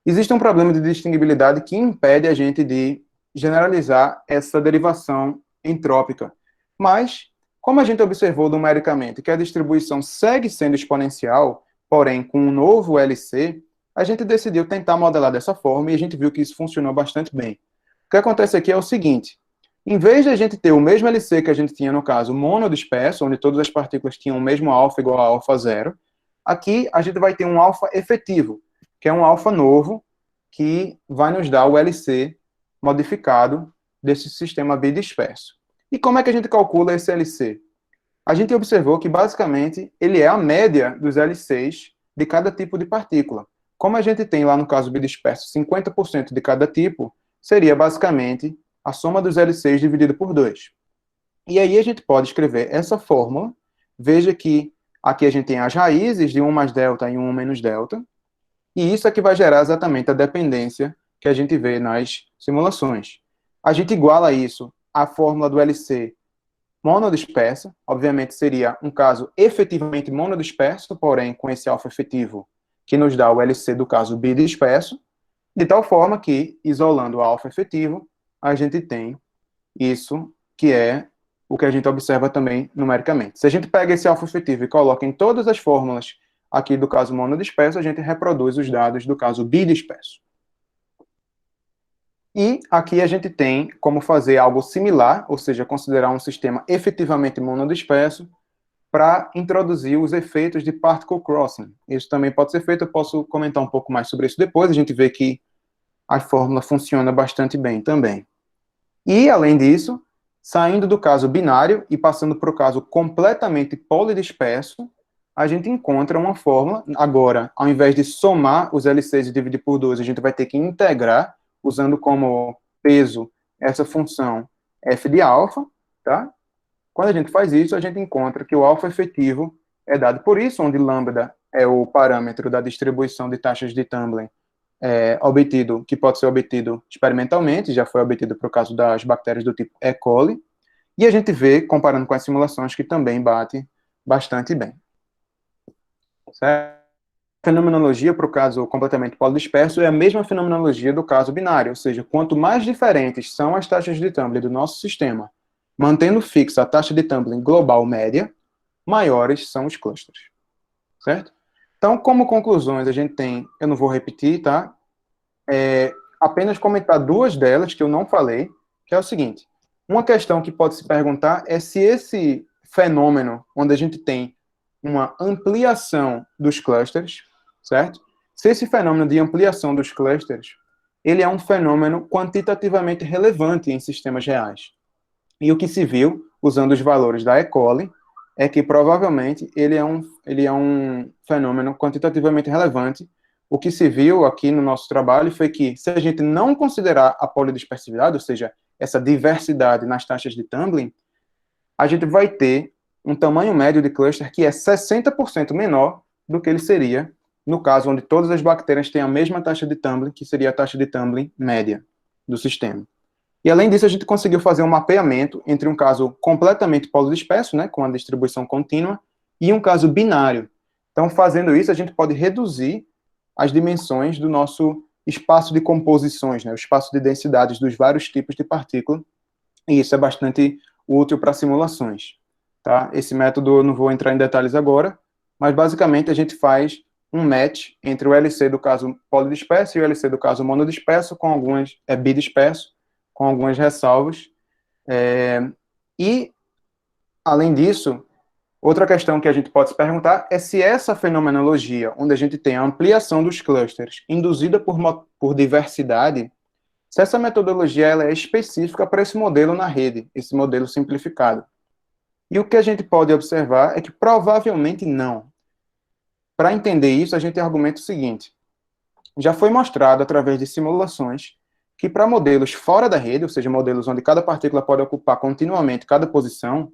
Existe um problema de distinguibilidade que impede a gente de generalizar essa derivação entrópica. Mas, como a gente observou numericamente que a distribuição segue sendo exponencial, porém com um novo LC, a gente decidiu tentar modelar dessa forma e a gente viu que isso funcionou bastante bem. O que acontece aqui é o seguinte: em vez de a gente ter o mesmo LC que a gente tinha no caso monodisperso, onde todas as partículas tinham o mesmo alfa igual a α0, aqui a gente vai ter um alfa efetivo, que é um alfa novo, que vai nos dar o LC modificado desse sistema bidisperso. E como é que a gente calcula esse LC? A gente observou que, basicamente, ele é a média dos LCs de cada tipo de partícula. Como a gente tem lá no caso bidisperso 50% de cada tipo, seria basicamente a soma dos LCs dividido por 2. E aí a gente pode escrever essa fórmula. Veja que aqui a gente tem as raízes de 1 mais delta e 1 menos delta, e isso é que vai gerar exatamente a dependência que a gente vê nas simulações. A gente iguala isso à fórmula do LC monodispersa, obviamente seria um caso efetivamente monodisperso, porém com esse alfa efetivo que nos dá o LC do caso bidisperso, de tal forma que, isolando o alfa efetivo, a gente tem isso que é o que a gente observa também numericamente. Se a gente pega esse alfa efetivo e coloca em todas as fórmulas aqui do caso monodisperso, a gente reproduz os dados do caso bidisperso. E aqui a gente tem como fazer algo similar, ou seja, considerar um sistema efetivamente monodisperso, para introduzir os efeitos de particle crossing. Isso também pode ser feito, eu posso comentar um pouco mais sobre isso depois, a gente vê que a fórmula funciona bastante bem também. E, além disso, saindo do caso binário e passando para o caso completamente polidisperso, a gente encontra uma fórmula. Agora, ao invés de somar os LCs e dividir por 2, a gente vai ter que integrar, usando como peso essa função f de alfa, tá? Quando a gente faz isso, a gente encontra que o alfa efetivo é dado por isso, onde lambda é o parâmetro da distribuição de taxas de tumbling obtido, que pode ser obtido experimentalmente, já foi obtido para o caso das bactérias do tipo E. coli, e a gente vê, comparando com as simulações, que também bate bastante bem. Certo? A fenomenologia para o caso completamente polidisperso é a mesma fenomenologia do caso binário, ou seja, quanto mais diferentes são as taxas de tumbling do nosso sistema, mantendo fixa a taxa de tumbling global média, maiores são os clusters. Certo? Então, como conclusões, a gente tem, eu não vou repetir, tá? Apenas comentar duas delas que eu não falei, que é o seguinte: uma questão que pode se perguntar é se esse fenômeno, onde a gente tem uma ampliação dos clusters, certo? Se esse fenômeno de ampliação dos clusters, ele é um fenômeno quantitativamente relevante em sistemas reais. E o que se viu, usando os valores da E. coli, é que provavelmente ele é um fenômeno quantitativamente relevante. O que se viu aqui no nosso trabalho foi que, se a gente não considerar a polidispersividade, ou seja, essa diversidade nas taxas de tumbling, a gente vai ter um tamanho médio de cluster que é 60% menor do que ele seria no caso onde todas as bactérias têm a mesma taxa de tumbling, que seria a taxa de tumbling média do sistema. E, além disso, a gente conseguiu fazer um mapeamento entre um caso completamente polidisperso, né, com a distribuição contínua, e um caso binário. Então, fazendo isso, a gente pode reduzir as dimensões do nosso espaço de composições, né, o espaço de densidades dos vários tipos de partícula, e isso é bastante útil para simulações. Tá? Esse método eu não vou entrar em detalhes agora, mas, basicamente, a gente faz um match entre o LC do caso polidisperso e o LC do caso monodisperso, com algumas, bidisperso, com algumas ressalvas. E, além disso, outra questão que a gente pode se perguntar é se essa fenomenologia, onde a gente tem a ampliação dos clusters induzida por diversidade, se essa metodologia ela é específica para esse modelo na rede, esse modelo simplificado. E o que a gente pode observar é que provavelmente não. Para entender isso, a gente argumenta o seguinte: já foi mostrado através de simulações que para modelos fora da rede, ou seja, modelos onde cada partícula pode ocupar continuamente cada posição,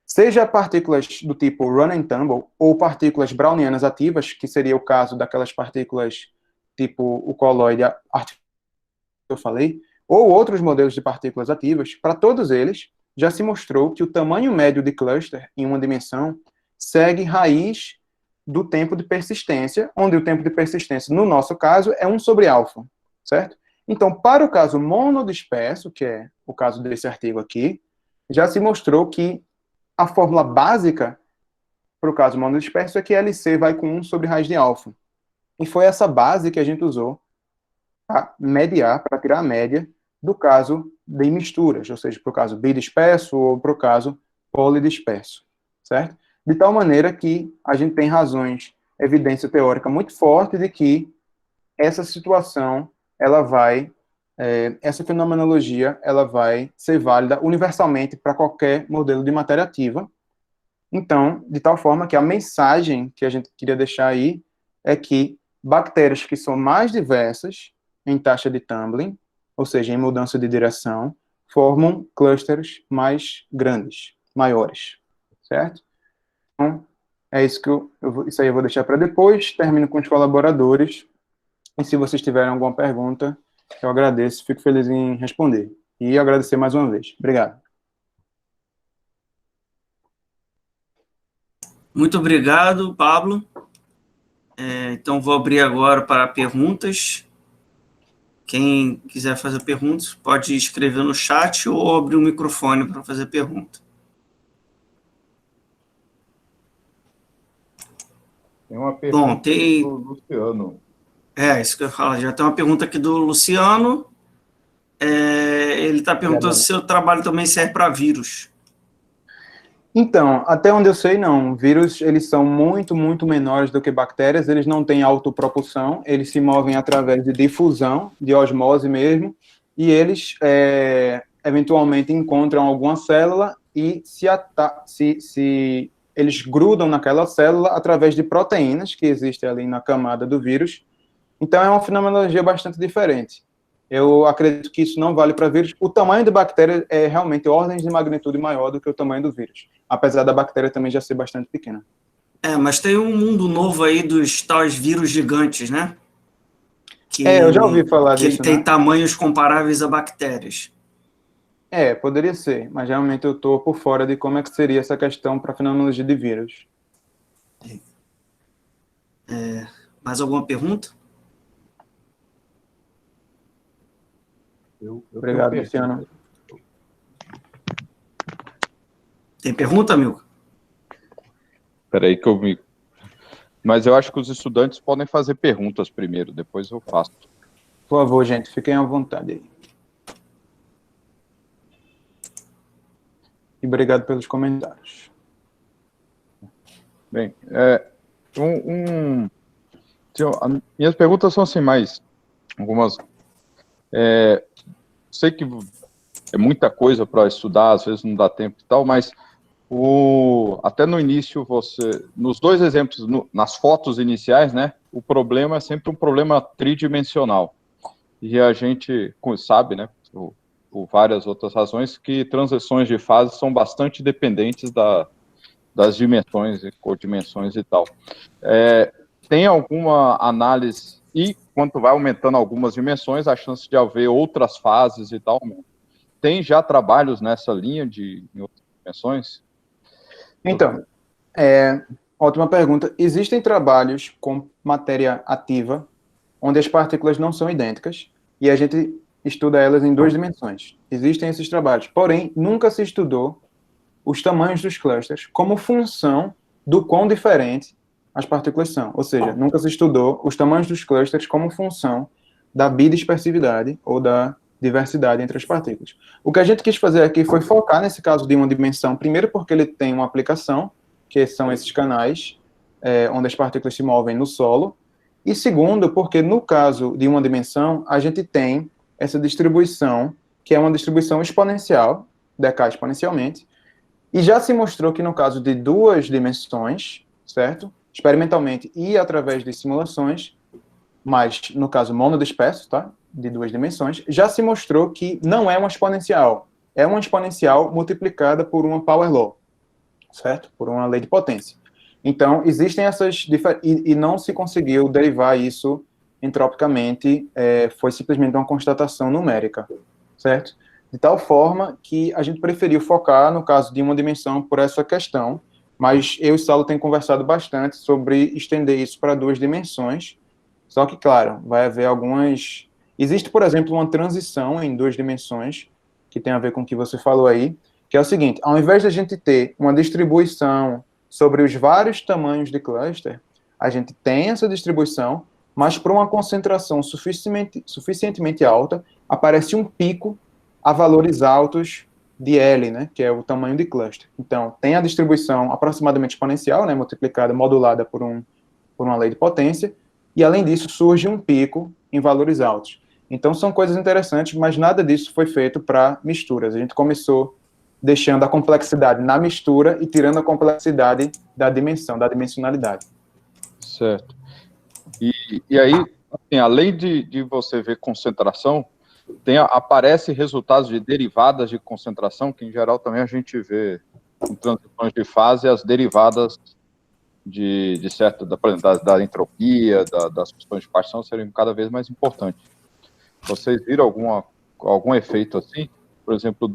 seja partículas do tipo run and tumble, ou partículas brownianas ativas, que seria o caso daquelas partículas tipo o colloide artificial que eu falei, ou outros modelos de partículas ativas, para todos eles, já se mostrou que o tamanho médio de cluster em uma dimensão segue raiz do tempo de persistência, onde o tempo de persistência, no nosso caso, é 1 sobre alfa, certo? Então, para o caso monodisperso, que é o caso desse artigo aqui, já se mostrou que a fórmula básica para o caso monodisperso é que LC vai com 1 sobre raiz de alfa. E foi essa base que a gente usou para mediar, para tirar a média do caso de misturas, ou seja, para o caso bidisperso ou para o caso polidisperso, certo? De tal maneira que a gente tem razões, evidência teórica muito forte de que essa situação, ela vai, essa fenomenologia, ela vai ser válida universalmente para qualquer modelo de matéria ativa. Então, de tal forma que a mensagem que a gente queria deixar aí é que bactérias que são mais diversas em taxa de tumbling, ou seja, em mudança de direção, formam clusters mais grandes, maiores, certo? Então, é isso que isso aí eu vou deixar para depois, termino com os colaboradores, e se vocês tiverem alguma pergunta, eu agradeço, fico feliz em responder. E agradecer mais uma vez. Obrigado. Muito obrigado, Pablo. Então, vou abrir agora para perguntas. Quem quiser fazer perguntas, pode escrever no chat ou abrir o microfone para fazer pergunta. Tem uma pergunta do Luciano. Isso que eu falo. Já tem uma pergunta aqui do Luciano. Ele está perguntando se o trabalho também serve para vírus. Então, até onde eu sei, não. Vírus, eles são muito, muito menores do que bactérias, eles não têm autopropulsão, eles se movem através de difusão, de osmose mesmo, e eles, eventualmente, encontram alguma célula e se eles grudam naquela célula através de proteínas que existem ali na camada do vírus. Então, é uma fenomenologia bastante diferente. Eu acredito que isso não vale para vírus. O tamanho da bactéria é realmente ordens de magnitude maior do que o tamanho do vírus, apesar da bactéria também já ser bastante pequena. Mas tem um mundo novo aí dos tais vírus gigantes, né? Eu já ouvi falar disso, que ele tem tamanhos comparáveis a bactérias. Poderia ser, mas realmente eu estou por fora de como é que seria essa questão para a fenomenologia de vírus. Mais alguma pergunta? Obrigado, Luciano. Tem pergunta, Milka? Espera aí que eu me... Mas eu acho que os estudantes podem fazer perguntas primeiro, depois eu faço. Por favor, gente, fiquem à vontade aí. E obrigado pelos comentários. Bem, minhas perguntas são assim, mais algumas... sei que é muita coisa para estudar, às vezes não dá tempo e tal, mas até no início, nos dois exemplos, nas fotos iniciais, né, o problema é sempre um problema tridimensional. E a gente sabe, né, por várias outras razões, que transições de fase são bastante dependentes das dimensões e codimensões e tal. Tem alguma análise, e quanto vai aumentando algumas dimensões, a chance de haver outras fases e tal, tem já trabalhos nessa linha em outras dimensões? Então, ótima pergunta. Existem trabalhos com matéria ativa, onde as partículas não são idênticas, e a gente estuda elas em 2 dimensões. Existem esses trabalhos, porém, nunca se estudou os tamanhos dos clusters como função do quão diferente as partículas são. Ou seja, nunca se estudou os tamanhos dos clusters como função da bidispersividade ou da diversidade entre as partículas. O que a gente quis fazer aqui foi focar nesse caso de uma dimensão, primeiro porque ele tem uma aplicação, que são esses canais, onde as partículas se movem no solo, e segundo, porque no caso de uma dimensão, a gente tem essa distribuição, que é uma distribuição exponencial, decai exponencialmente, e já se mostrou que no caso de 2 dimensões, certo? Experimentalmente e através de simulações, mas no caso monodisperso, tá? De 2 dimensões, já se mostrou que não é uma exponencial, é uma exponencial multiplicada por uma power law, certo? Por uma lei de potência. Então, existem essas e não se conseguiu derivar isso entropicamente, foi simplesmente uma constatação numérica, certo? De tal forma que a gente preferiu focar no caso de uma dimensão por essa questão, mas eu e o Saulo temos conversado bastante sobre estender isso para 2 dimensões, só que, claro, vai haver algumas... Existe, por exemplo, uma transição em 2 dimensões, que tem a ver com o que você falou aí, que é o seguinte, ao invés de a gente ter uma distribuição sobre os vários tamanhos de cluster, a gente tem essa distribuição, mas para uma concentração suficientemente alta, aparece um pico a valores altos de L, né, que é o tamanho de cluster. Então, tem a distribuição aproximadamente exponencial, né, multiplicada, modulada por uma lei de potência, e além disso surge um pico em valores altos. Então, são coisas interessantes, mas nada disso foi feito para misturas. A gente começou deixando a complexidade na mistura e tirando a complexidade da dimensão, da dimensionalidade. Certo. E aí, assim, além de você ver concentração, aparece resultados de derivadas de concentração, que em geral também a gente vê em transições de fase as derivadas da entropia, das questões de partição serem cada vez mais importantes. Vocês viram algum efeito assim? Por exemplo,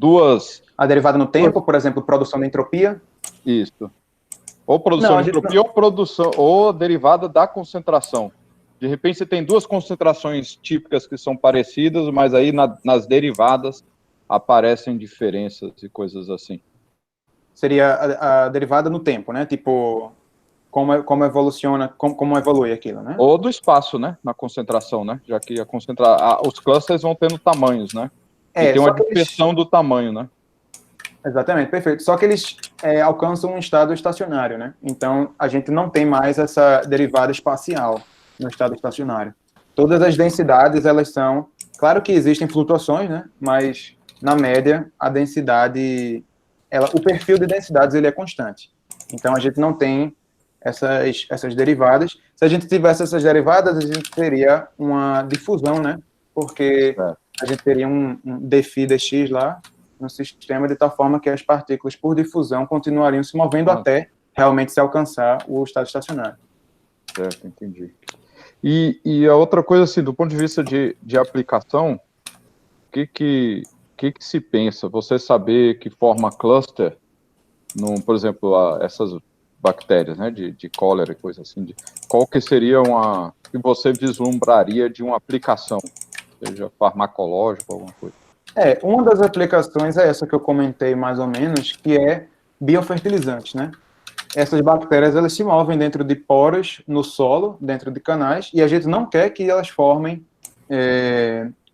a derivada no tempo, por exemplo, produção da entropia? Isso. Ou produção de entropia ou a derivada da concentração. De repente você tem 2 concentrações típicas que são parecidas, mas aí nas derivadas aparecem diferenças e coisas assim. Seria a derivada no tempo, né? Tipo, como evoluciona, como evolui aquilo, né? Ou do espaço, né? Na concentração, né? Já que os clusters vão tendo tamanhos, né? E tem uma dispersão do tamanho, né? Exatamente, perfeito. Só que eles alcançam um estado estacionário, né? Então, a gente não tem mais essa derivada espacial no estado estacionário. Todas as densidades, elas são... Claro que existem flutuações, né? Mas, na média, a densidade... o perfil de densidades, ele é constante. Então, a gente não tem essas derivadas. Se a gente tivesse essas derivadas, a gente teria uma difusão, né? Porque a gente teria um dφ dx lá no sistema, de tal forma que as partículas, por difusão, continuariam se movendo até realmente se alcançar o estado estacionário. Certo, entendi. E a outra coisa, assim, do ponto de vista de aplicação, o que se pensa? Você saber que forma cluster, por exemplo, essas bactérias, né, de cólera e coisa assim, qual que seria que você vislumbraria de uma aplicação, seja farmacológica, alguma coisa? Uma das aplicações é essa que eu comentei mais ou menos, que é biofertilizantes, né? Essas bactérias, elas se movem dentro de poros no solo, dentro de canais, e a gente não quer que elas formem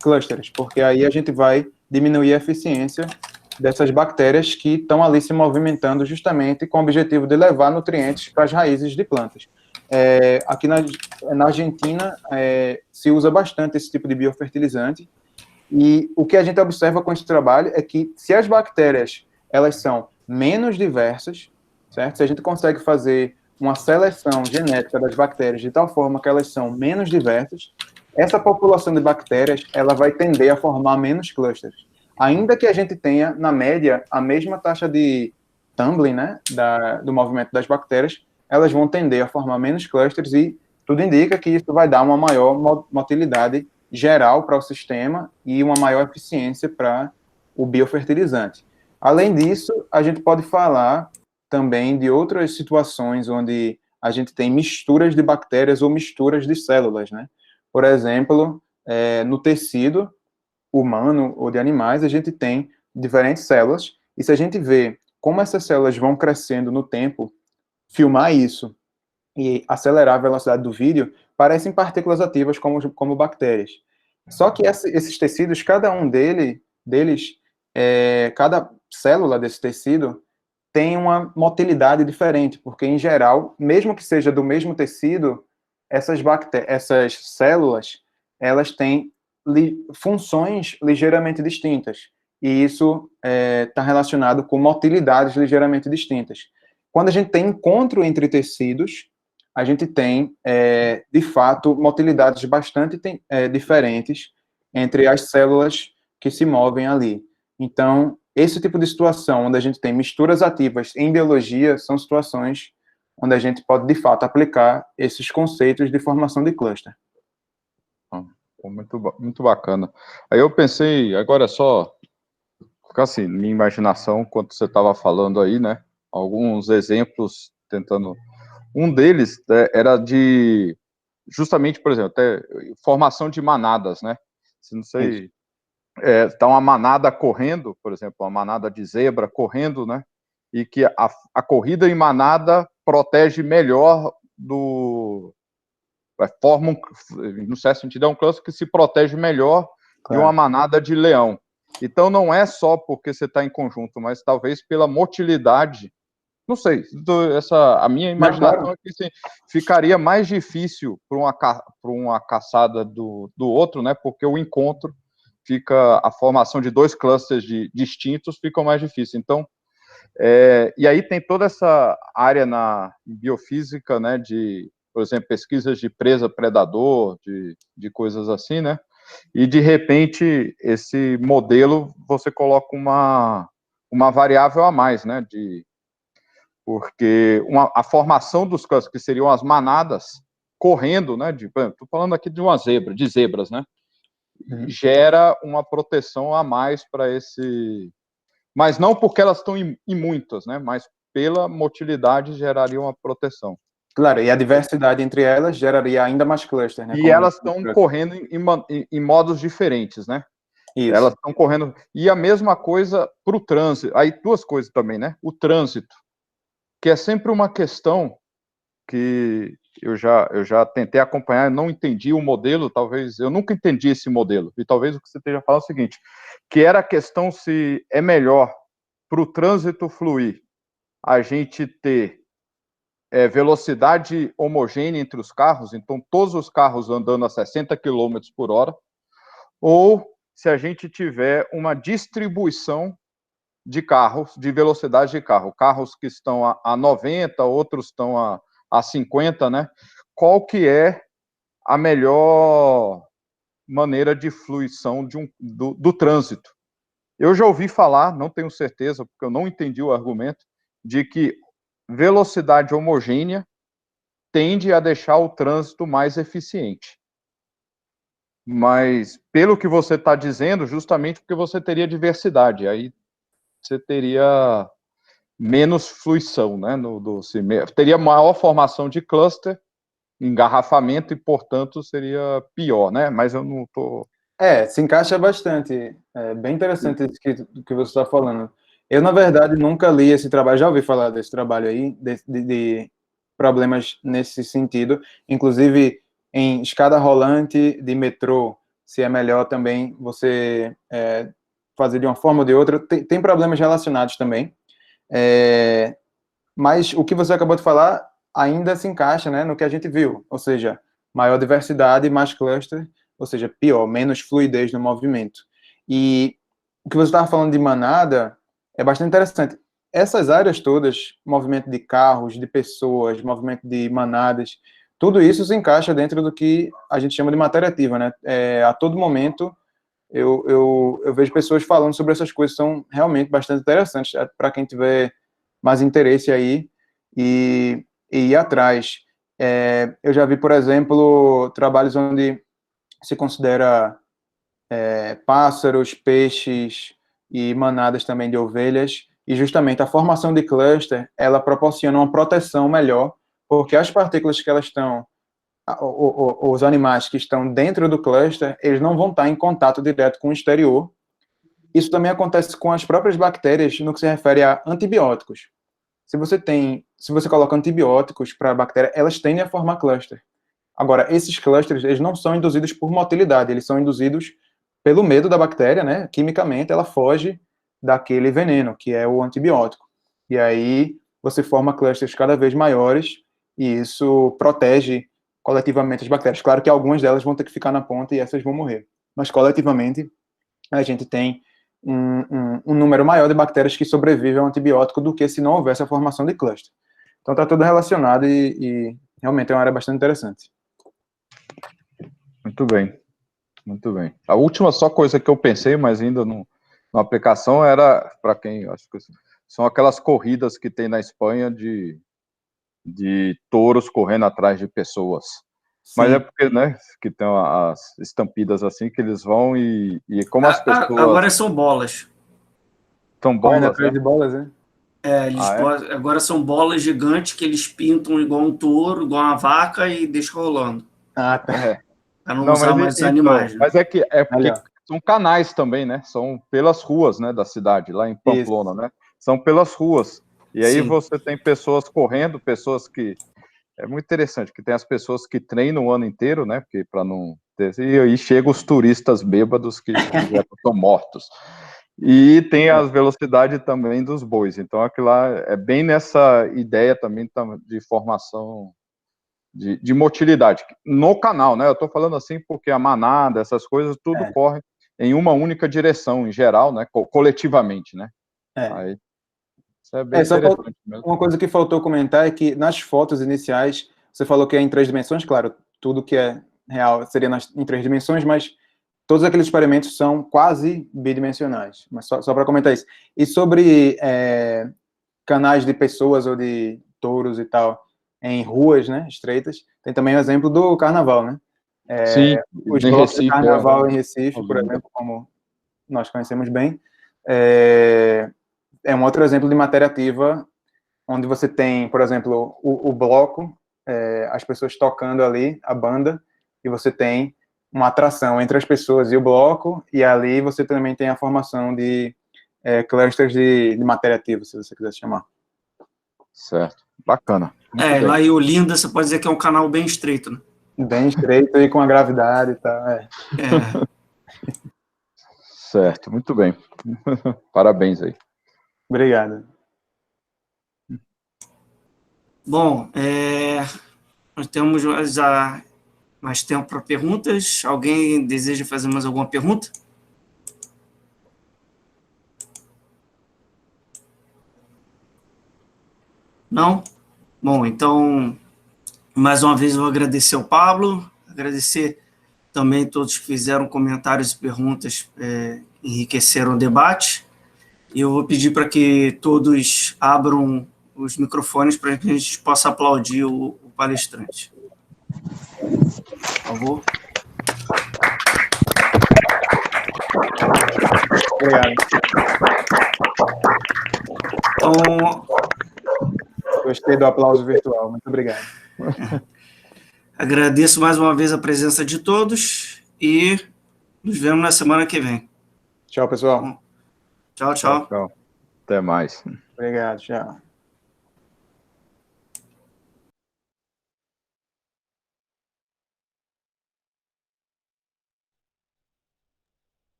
clusters, porque aí a gente vai diminuir a eficiência dessas bactérias que estão ali se movimentando justamente com o objetivo de levar nutrientes para as raízes de plantas. Aqui na Argentina se usa bastante esse tipo de biofertilizante, e o que a gente observa com esse trabalho é que se as bactérias elas são menos diversas, certo? Se a gente consegue fazer uma seleção genética das bactérias de tal forma que elas são menos diversas, essa população de bactérias ela vai tender a formar menos clusters. Ainda que a gente tenha, na média, a mesma taxa de tumbling, né, do movimento das bactérias, elas vão tender a formar menos clusters e tudo indica que isso vai dar uma maior motilidade geral para o sistema e uma maior eficiência para o biofertilizante. Além disso, a gente pode falar também de outras situações onde a gente tem misturas de bactérias ou misturas de células, né? Por exemplo, no tecido humano ou de animais, a gente tem diferentes células, e se a gente vê como essas células vão crescendo no tempo, filmar isso e acelerar a velocidade do vídeo, parecem partículas ativas como bactérias. Só que esses tecidos, cada um deles, cada célula desse tecido tem uma motilidade diferente, porque, em geral, mesmo que seja do mesmo tecido, essas células, elas têm funções ligeiramente distintas, e isso está relacionado com motilidades ligeiramente distintas. Quando a gente tem encontro entre tecidos, a gente tem, de fato, motilidades bastante diferentes entre as células que se movem ali. Então, esse tipo de situação, onde a gente tem misturas ativas em biologia, são situações onde a gente pode, de fato, aplicar esses conceitos de formação de cluster. Muito, muito bacana. Aí eu pensei, agora é só ficar assim, minha imaginação, quando você estava falando aí, né, alguns exemplos tentando... Um deles era justamente, por exemplo, até formação de manadas, né? Se não sei, tá uma manada correndo, por exemplo, uma manada de zebra correndo, né? E que a corrida em manada protege melhor forma, no certo sentido, é um cluster que se protege melhor de uma manada de leão. Então, não é só porque você está em conjunto, mas talvez pela motilidade. Não sei, a minha imaginação é que assim, ficaria mais difícil para uma caçada do outro, né? Porque o encontro a formação de dois clusters distintos fica mais difícil. Então, e aí tem toda essa área na biofísica, né? Por exemplo, pesquisas de presa-predador, de coisas assim, né? E de repente esse modelo você coloca uma variável a mais, né? Porque a formação dos clusters, que seriam as manadas, correndo, né? Estou falando aqui de de zebras, né? Gera uma proteção a mais para esse... Mas não porque elas estão em muitas, né? Mas pela motilidade geraria uma proteção. Claro, e a diversidade entre elas geraria ainda mais clusters, né? E elas estão correndo em modos diferentes, né? Isso. Elas estão correndo... E a mesma coisa para o trânsito. Aí duas coisas também, né? O trânsito, que é sempre uma questão que eu já tentei acompanhar, não entendi o modelo, talvez, eu nunca entendi esse modelo, e talvez o que você esteja falando é o seguinte, que era a questão se é melhor para o trânsito fluir, a gente ter velocidade homogênea entre os carros, então todos os carros andando a 60 km por hora, ou se a gente tiver uma distribuição de carros, de velocidade de carro. Carros que estão a 90, outros estão a 50, né? Qual que é a melhor maneira de fluição do trânsito? Eu já ouvi falar, não tenho certeza, porque eu não entendi o argumento, de que velocidade homogênea tende a deixar o trânsito mais eficiente. Mas, pelo que você está dizendo, justamente porque você teria diversidade, aí você teria menos fluição, né? Teria maior formação de cluster, engarrafamento, e, portanto, seria pior, né? Mas eu não estou... Se encaixa bastante. É bem interessante isso que você está falando. Eu, na verdade, nunca li esse trabalho, já ouvi falar desse trabalho aí, de problemas nesse sentido. Inclusive, em escada rolante de metrô, se é melhor também você fazer de uma forma ou de outra. Tem problemas relacionados também. Mas o que você acabou de falar ainda se encaixa, né, no que a gente viu. Ou seja, maior diversidade, mais cluster, ou seja, pior, menos fluidez no movimento. E o que você estava falando de manada é bastante interessante. Essas áreas todas, movimento de carros, de pessoas, movimento de manadas, tudo isso se encaixa dentro do que a gente chama de matéria ativa, né? A todo momento eu vejo pessoas falando sobre essas coisas, são realmente bastante interessantes para quem tiver mais interesse aí e ir atrás. Eu já vi, por exemplo, trabalhos onde se considera pássaros, peixes e manadas também de ovelhas, e justamente a formação de cluster, ela proporciona uma proteção melhor, porque as partículas que elas estão, os animais que estão dentro do cluster, eles não vão estar em contato direto com o exterior. Isso também acontece com as próprias bactérias no que se refere a antibióticos. Se você coloca antibióticos para a bactéria, elas tendem a formar cluster. Agora, esses clusters, eles não são induzidos por motilidade, eles são induzidos pelo medo da bactéria, né? Quimicamente, ela foge daquele veneno, que é o antibiótico. E aí, você forma clusters cada vez maiores, e isso protege coletivamente as bactérias. Claro que algumas delas vão ter que ficar na ponta e essas vão morrer. Mas, coletivamente, a gente tem um número maior de bactérias que sobrevivem ao antibiótico do que se não houvesse a formação de cluster. Então, está tudo relacionado e realmente é uma área bastante interessante. Muito bem, muito bem. A última só coisa que eu pensei, mas ainda na aplicação, era, para quem, acho que são aquelas corridas que tem na Espanha de touros correndo atrás de pessoas. Sim. Mas é porque, né, que tem as estampidas assim, que eles vão e como as pessoas... Agora são bolas. São bolas, atrás de bolas, né? Agora são bolas gigantes que eles pintam igual um touro, igual uma vaca e deixam rolando. Tá. Para não usar mais os animais. Né? Mas é porque são canais também, né? São pelas ruas, né, da cidade, lá em Pamplona, né? São pelas ruas. E aí você tem pessoas correndo, pessoas que... É muito interessante, que tem as pessoas que treinam o ano inteiro, né? Porque para não ter... E aí chegam os turistas bêbados que já estão mortos. E tem as velocidades também dos bois. Então, aquilo lá é bem nessa ideia também de formação de motilidade. No canal, né? Eu estou falando assim porque a manada, essas coisas, tudo corre em uma única direção, em geral, né? Coletivamente, né? Aí, isso é bem interessante mesmo. Uma coisa que faltou comentar é que nas fotos iniciais, você falou que é em 3 dimensões, claro, tudo que é real seria em 3 dimensões, mas todos aqueles experimentos são quase bidimensionais. Mas só para comentar isso. E sobre canais de pessoas ou de touros e tal, em ruas, né, estreitas, tem também o exemplo do carnaval, né? Sim, os blocos de carnaval em Recife, por exemplo, como nós conhecemos bem, é um outro exemplo de matéria ativa, onde você tem, por exemplo, o bloco, as pessoas tocando ali, a banda, e você tem uma atração entre as pessoas e o bloco, e ali você também tem a formação de clusters de matéria ativa, se você quiser chamar. Certo, bacana. Lá em Olinda, você pode dizer que é um canal bem estreito, né? Bem estreito e com a gravidade e tal, Certo, muito bem. Parabéns aí. Obrigado. Bom, nós temos mais tempo para perguntas. Alguém deseja fazer mais alguma pergunta? Não? Bom, então, mais uma vez eu vou agradecer ao Pablo, agradecer também todos que fizeram comentários e perguntas, enriqueceram o debate. E eu vou pedir para que todos abram os microfones para que a gente possa aplaudir o palestrante. Por favor. Obrigado. Então, gostei do aplauso virtual. Muito obrigado. Agradeço mais uma vez a presença de todos e nos vemos na semana que vem. Tchau, pessoal. Tchau, tchau. Tchau. Até mais. Obrigado, tchau.